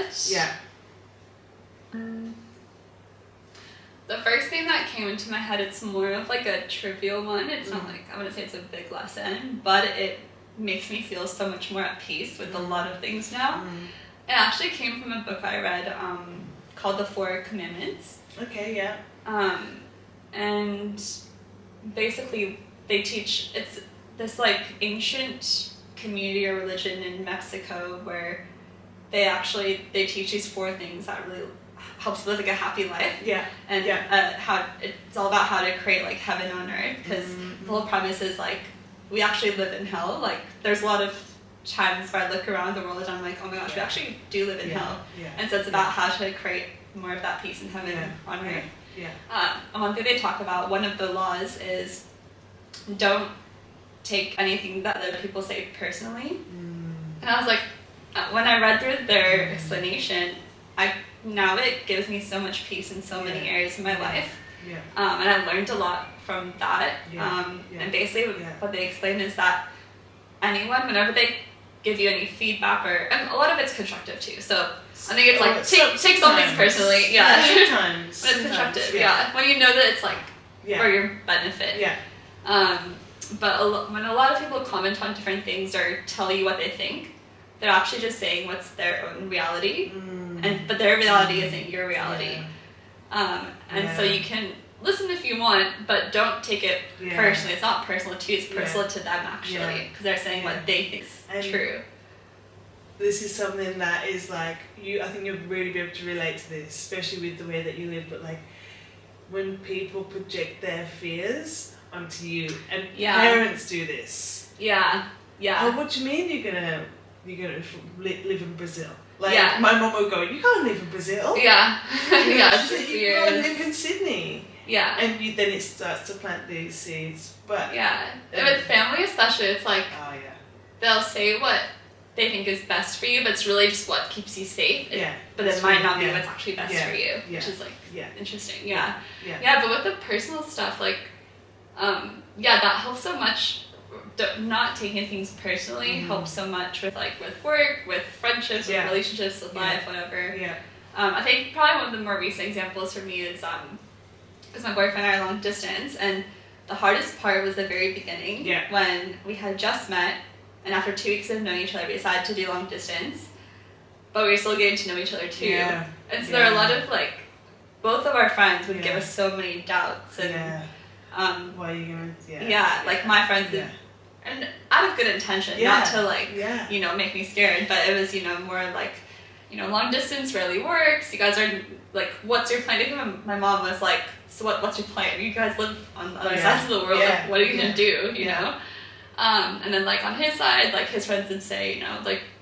The first thing that came into my head, it's more of like a trivial one. It's not like, I wouldn't say it's a big lesson, but it makes me feel so much more at peace with a lot of things now. It actually came from a book I read called The Four Commandments. And basically they teach, it's this like ancient community or religion in Mexico where they teach these 4 things that really helps live like a happy life. How it's all about how to create like heaven on earth, because the whole premise is like we actually live in hell. Like there's a lot of times where I look around the world and I'm like, oh my gosh, we actually do live in hell. And so it's about how to create more of that peace and heaven on earth. And one thing they talk about, one of the laws is don't take anything that other people say personally. And I was like, when I read through their explanation, now it gives me so much peace in so many areas of my life. And I learned a lot from that. And basically what they explain is that anyone, whenever they give you any feedback, and a lot of it's constructive too. So I think it's like, take some things personally. Sometimes. But it's constructive. When you know that it's like for your benefit. But when a lot of people comment on different things or tell you what they think, they're actually just saying what's their own reality, but their reality isn't your reality. So you can listen if you want, but don't take it personally. It's not personal to you, it's personal to them actually, because they're saying what they think is true. This is something that is like, I think you'll really be able to relate to this, especially with the way that you live, but like when people project their fears onto you, and parents do this. Oh, what do you mean you're gonna live in Brazil? Like my mom would go, you can't live in Brazil. You can't live in Sydney. And then it starts to plant these seeds. But with family especially, it's like they'll say what they think is best for you, but it's really just what keeps you safe. But it might not be what's actually best for you, which is like interesting. But with the personal stuff, like that helps so much. Not taking things personally helps so much with work, with friendships, with relationships, with life, whatever. I think probably one of the more recent examples for me is because my boyfriend and I are long distance, and the hardest part was the very beginning when we had just met, and after 2 weeks of knowing each other, we decided to do long distance, but we were still getting to know each other too. And so there are a lot of both of our friends would give us so many doubts and why are you gonna like my friends would, and out of good intention, not to make me scared, but it was more like long distance rarely works. You guys are like, what's your plan? Even my mom was like, so what's your plan? You guys live on the other sides of the world. Like, what are you gonna do? You know? And then on his side, his friends would say,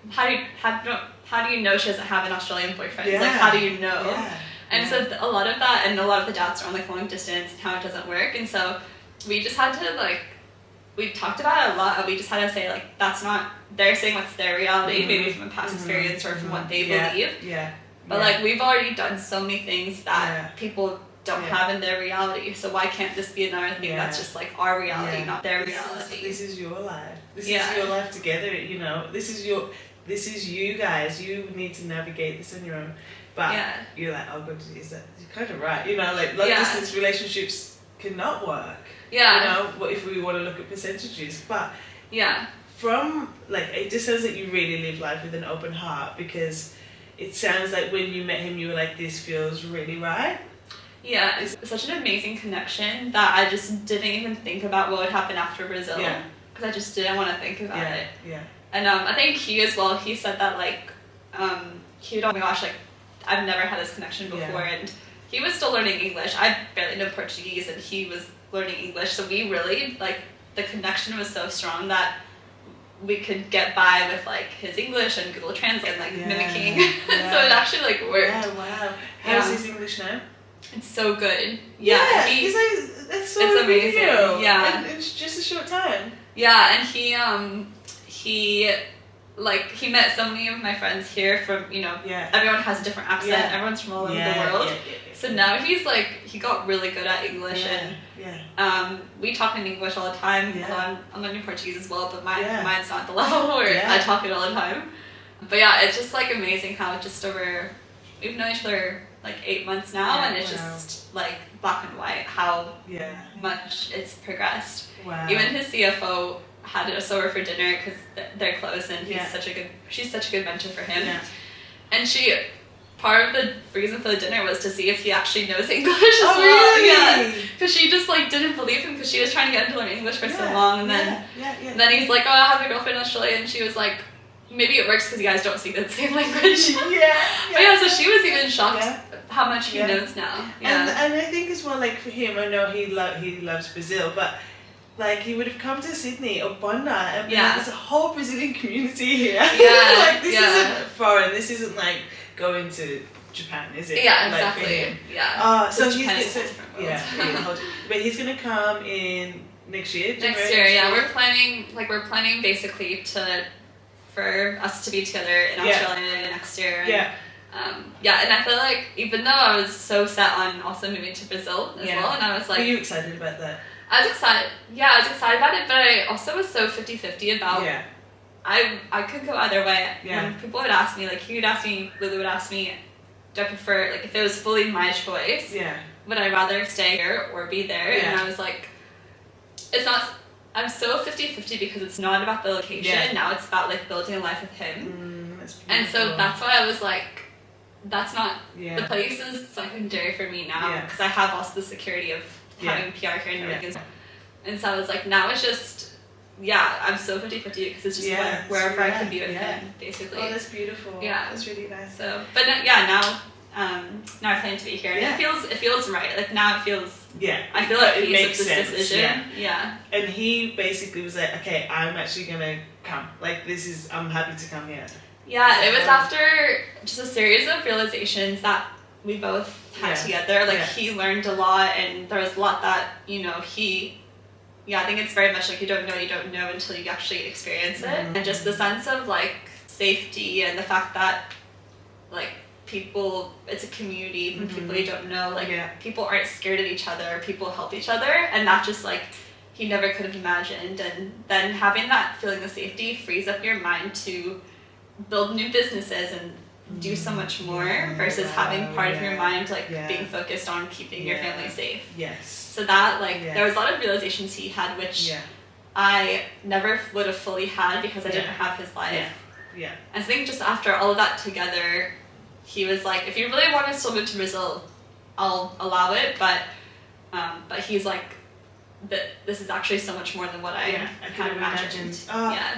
how do you know she doesn't have an Australian boyfriend? How do you know? And so a lot of that, and a lot of the doubts are on long distance and how it doesn't work. And so we just had to we talked about it a lot, and we just had to say, like, that's not, they're saying what's their reality, maybe from a past experience or from what they believe. But like, we've already done so many things that people don't have in their reality, so why can't this be another thing that's just like our reality, not their reality? This is your life. This is your life together, you know. This is you guys. You need to navigate this on your own. But you're like, oh god, is that, you're kind of right, you know, like long distance relationships cannot work. You know, what if we want to look at percentages? But from like, it just says that you really live life with an open heart, because it sounds like when you met him you were like, this feels really right. Yeah, it's such an amazing connection that I just didn't even think about what would happen after Brazil, because I just didn't want to think about it. And I think he as well, he said that like he would, oh my gosh, like I've never had this connection before, and he was still learning English. I barely know Portuguese, and he was learning English, so we really, like, the connection was so strong that we could get by with like his English and Google Translate and like mimicking. So it actually like worked. Wow. How's his English now? It's so good. It's so it's amazing. And it's just a short time. And he he met so many of my friends here from, you know, everyone has a different accent, everyone's from all over the world. So now he's like, he got really good at English, and we talk in English all the time. I'm learning Portuguese as well, but mine's not at the level where I talk it all the time. But it's just like amazing how just over, we've known each other like 8 months now, and it's just like black and white how much it's progressed. Even his CFO had us over for dinner because they're close, and she's such a good mentor for him. And part of the reason for the dinner was to see if he actually knows English as well. Really? Because she just like didn't believe him, because she was trying to get him to learn English for so long, and then he's like, oh, I have a girlfriend in Australia, and she was like, maybe it works because you guys don't speak the same language. But so she was even shocked how much he knows now. And I think as well, like for him, I know he loves Brazil, but like he would have come to Sydney or Bondi, and there's a whole Brazilian community here. Like this isn't foreign. This isn't like going to Japan, is it? Yeah, like, exactly. So but he's gonna come in next year. Next year, we're planning basically for us to be together in Australia next year. And I feel like even though I was so set on also moving to Brazil as well, and I was like, were you excited about that? I was excited. I was excited about it, but I also was so 50-50 about. I could go either way. When people would ask me, like he would ask me, Lulu would ask me, do I prefer, like if it was fully my choice, would I rather stay here or be there? And I was like, it's not. I'm so 50-50 because it's not about the location. Now it's about like building a life with him. And so that's why I was like, that's not, the place is secondary for me now, because I have also the security of having PR here in America. And so I was like, now it's just, I'm so 50-50 because it's just wherever I can be with him, basically. Oh, that's beautiful. That's really nice. So, but now I plan to be here, and it feels right. Like now it feels. I feel like it makes sense. Decision. And he basically was like, okay, I'm actually gonna come. Like I'm happy to come here. It was after just a series of realizations that we both had together. Like he learned a lot, and there was a lot that, you know, I think it's very much like you don't know until you actually experience it. And just the sense of like safety, and the fact that like people, it's a community from people you don't know, like people aren't scared of each other, people help each other, and that just like he never could have imagined. And then having that feeling of safety frees up your mind to build new businesses and do so much more versus having part of your mind like being focused on keeping your family safe. So that there was a lot of realizations he had, which I never would have fully had because I didn't have his life. And I think just after all of that together, he was like, if you really want to still move to Brazil, I'll allow it, but he's like, this is actually so much more than what I kind of imagined.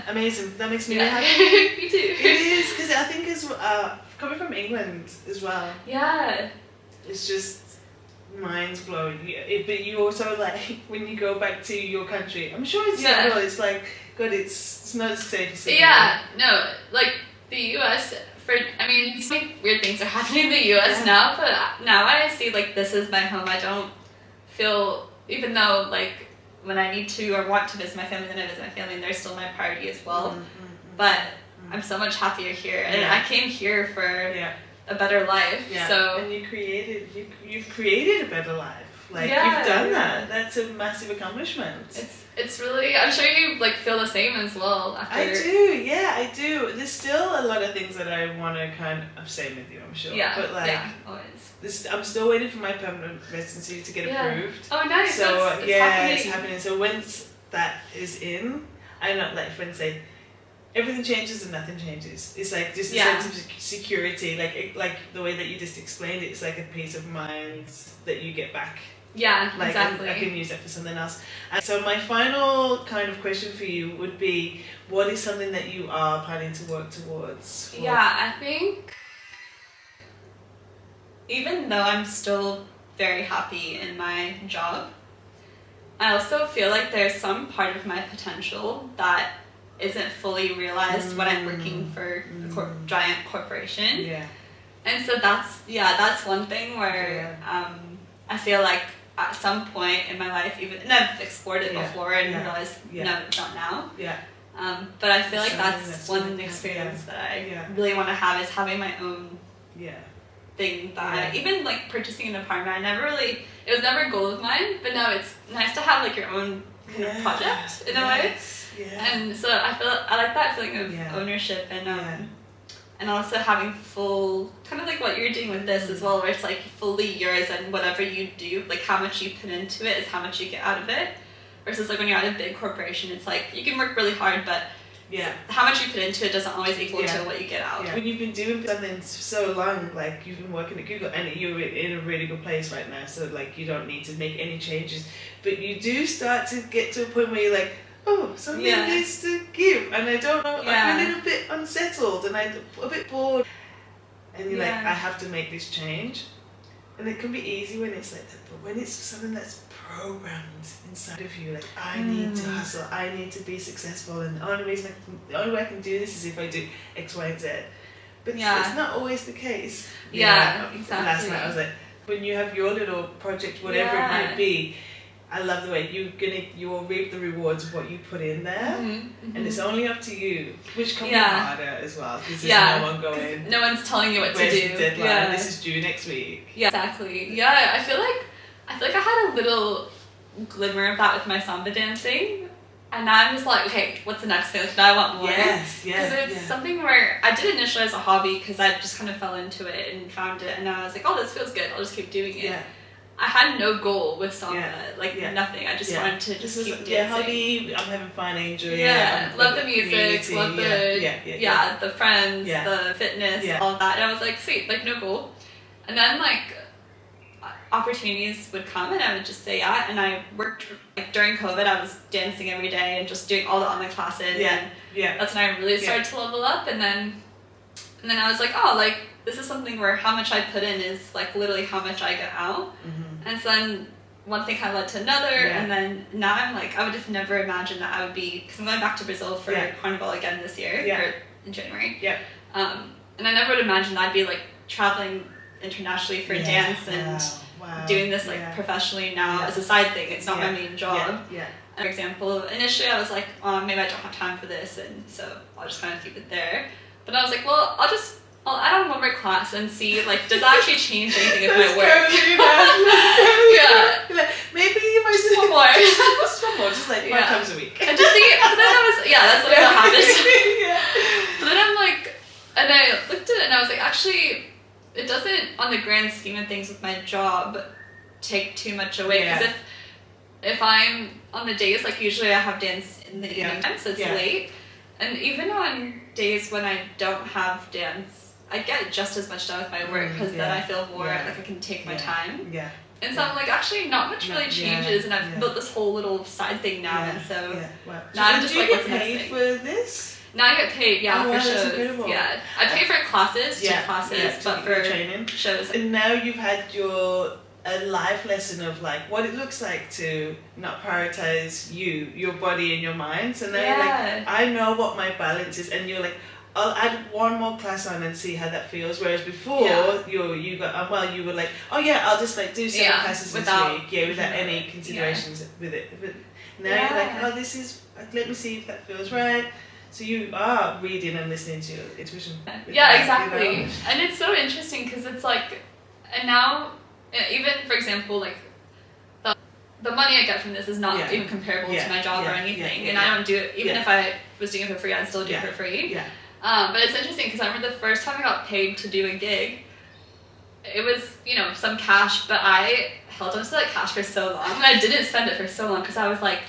Amazing. That makes me really happy. Me too. It is, because I think it's coming from England as well. It's just mind blowing. But you also like when you go back to your country. I'm sure it's not. It's like God. It's not as safe as no, like the U.S. Some weird things are happening in the U.S. now, but now I see like this is my home. I don't feel, even though like when I need to or want to visit my family, then I visit my family, and they're still my priority as well. But I'm so much happier here, and I came here for a better life. So and you've created a better life. Like you've done that. That's a massive accomplishment. It's really, I'm sure you like feel the same as well. After I do. I do. There's still a lot of things that I want to kind of same with you, I'm sure. But like, always. I'm still waiting for my permanent residency to get approved. Oh, nice. So it's happening. So once that is in, I know, like friends say, everything changes and nothing changes. It's like just a sense of security, like the way that you just explained it. It's like a peace of mind that you get back. Yeah, like, exactly. I can use that for something else. And so my final kind of question for you would be, what is something that you are planning to work towards? I think even though I'm still very happy in my job, I also feel like there's some part of my potential that isn't fully realized when I'm working for a giant corporation. Yeah. And so that's one thing where I feel like at some point in my life, and I've explored it before and realized, no, it's not now. Yeah. But I feel like that's one experience that I really want to have, is having my own thing that even like purchasing an apartment, it was never a goal of mine, but now it's nice to have like your own kind of project in a way. Yeah. And so I like that feeling of ownership and also having full, kind of like what you're doing with this as well, where it's like fully yours, and whatever you do, like how much you put into it is how much you get out of it. Versus like when you're at a big corporation, it's like you can work really hard, but how much you put into it doesn't always equal to what you get out. When you've been doing something so long, like you've been working at Google, and you're in a really good place right now, so like you don't need to make any changes, but you do start to get to a point where you're like, oh, something needs to give, and I don't know, I feel a little bit unsettled, and I'm a bit bored, and you're like, I have to make this change. And it can be easy when it's like that, but when it's something that's programmed inside of you, like I need to hustle, I need to be successful, and the only way I can do this is if I do X, Y, and Z. But it's not always the case. Exactly. Last night I was like, when you have your little project, whatever it might be, I love the way you will reap the rewards of what you put in there, and it's only up to you, which can be harder as well, because there's no one going. No one's telling you what to do. Where's the deadline? This is due next week. Yeah, exactly. Yeah, I feel like I had a little glimmer of that with my samba dancing, and now I'm just like, okay, what's the next thing? Now I want more. Because it's something where I did initially as a hobby, because I just kind of fell into it and found it, and now I was like, oh, this feels good. I'll just keep doing it. Yeah. I had no goal with samba, nothing. I just wanted to just keep dancing. Hobby, I'm having fun, enjoying it. Love the music, love the the friends, the fitness, all of that. And I was like, sweet, like no goal. And then like opportunities would come, and I would just say and I worked like during COVID. I was dancing every day and just doing all the online classes. And that's when I really started to level up. And then I was like, oh, like this is something where how much I put in is like literally how much I get out. And so then one thing kind of led to another, and then now I'm like, I would have never imagined that I would be, because I'm going back to Brazil for Carnival again this year, or in January. And I never would imagine I'd be like traveling internationally for dance and doing this like professionally now as a side thing. It's not my main job. For example, initially I was like, maybe I don't have time for this, and so I'll just kind of keep it there. But I was like, well, I'll add on one more class and see, like, does that actually change anything with my work? Maybe you might just one more. Just one more, just like 5 times a week. And just see, but then that's what happened. But then I'm like, and I looked at it and I was like, actually, it doesn't, on the grand scheme of things with my job, take too much away. Because if I'm on the days, like usually I have dance in the evening time, so it's late. And even on days when I don't have dance, I get just as much done with my work, because then I feel more like I can take my time. And so I'm like, actually, not much really changes, and I've built this whole little side thing now, and so now I'm just like, what's the next thing? Do you get paid for this? Now I get paid, for shows. Incredible. I pay for classes, 2 classes, but for training shows. And now you've had a life lesson of like what it looks like to not prioritize your body and your mind. So now you're like, I know what my balance is, and you're like, I'll add one more class on and see how that feels. Whereas before, you were like, oh yeah, I'll just like do 7 classes this week, without any considerations with it. Now you're like, oh, this is, let me see if that feels right. So you are reading and listening to your intuition. Yeah, exactly. You know? And it's so interesting because it's like, and now, even for example, like the money I get from this is not even comparable to my job or anything. And I don't do it, even if I was doing it for free, I'd still do it for free. Yeah. But it's interesting because I remember the first time I got paid to do a gig, it was, you know, some cash, but I held on to that cash for so long. And I didn't spend it for so long because I was like,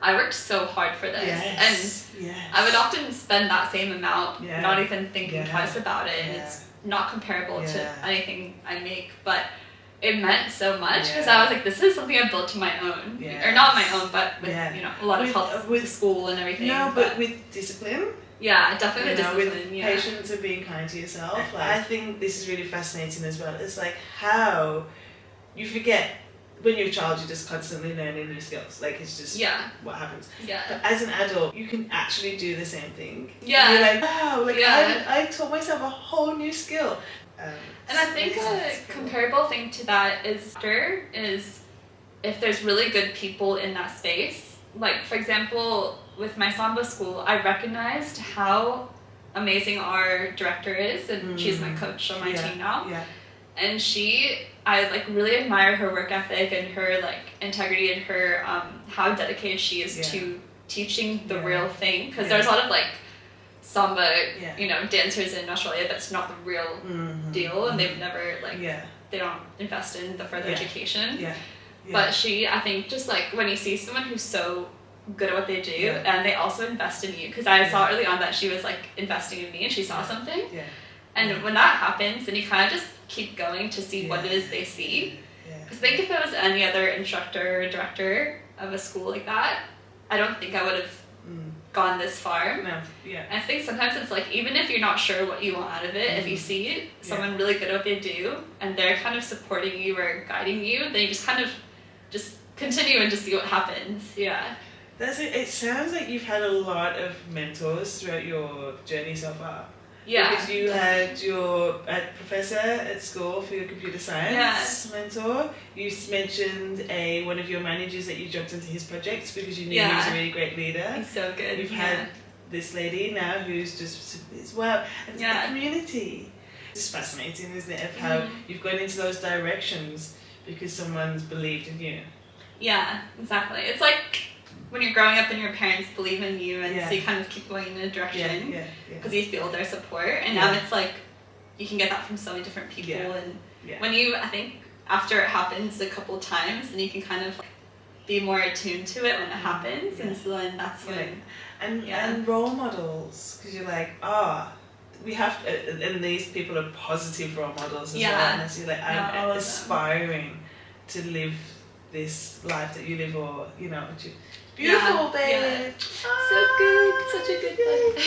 I worked so hard for this. And I would often spend that same amount, not even thinking twice about it. And it's not comparable to anything I make, but it meant so much because I was like, this is something I built to my own. Or not my own, but with, you know, a lot of help with school and everything. No, but with discipline. Yeah, definitely discipline. With patience and being kind to yourself. Like, I think this is really fascinating as well. It's like how you forget. When you're a child, you're just constantly learning new skills. Like, it's just what happens. Yeah. But as an adult, you can actually do the same thing. Yeah. You're like, wow, like I taught myself a whole new skill. And I think a comparable thing to that is if there's really good people in that space. Like, for example, with my samba school, I recognized how amazing our director is, and she's my coach on my team now. Yeah. And I like really admire her work ethic and her like integrity and her how dedicated she is to teaching the real thing, because there's a lot of like samba you know, dancers in Australia that's not the real deal, and they've never like they don't invest in the further education. But I think just like when you see someone who's so good at what they do and they also invest in you, because I saw early on that she was like investing in me and she saw something. And when that happens, then you kind of just keep going to see what it is they see. Because I think if it was any other instructor or director of a school like that, I don't think I would have gone this far. No. Yeah. And I think sometimes it's like, even if you're not sure what you want out of it, if you see someone really good at what they do and they're kind of supporting you or guiding you, then you just kind of just continue and just see what happens. Yeah. That's it. It sounds like you've had a lot of mentors throughout your journey so far. Yeah. Because you had your professor at school for your computer science mentor. You mentioned one of your managers that you jumped into his projects because you knew he was a really great leader. He's so good. You've had this lady now who's just as well. And the community. It's fascinating, isn't it, of how you've gone into those directions because someone's believed in you. Yeah, exactly. It's like when you're growing up and your parents believe in you, and so you kind of keep going in a direction because you feel their support. And now it's like you can get that from so many different people. And when I think after it happens a couple of times, then you can kind of like be more attuned to it when it happens. And so then that's when and role models, because you're like, we have to, and these people are positive role models as well. And so you're like, I'm aspiring to live this life that you live, or you know, beautiful, babe. So good, such a good life.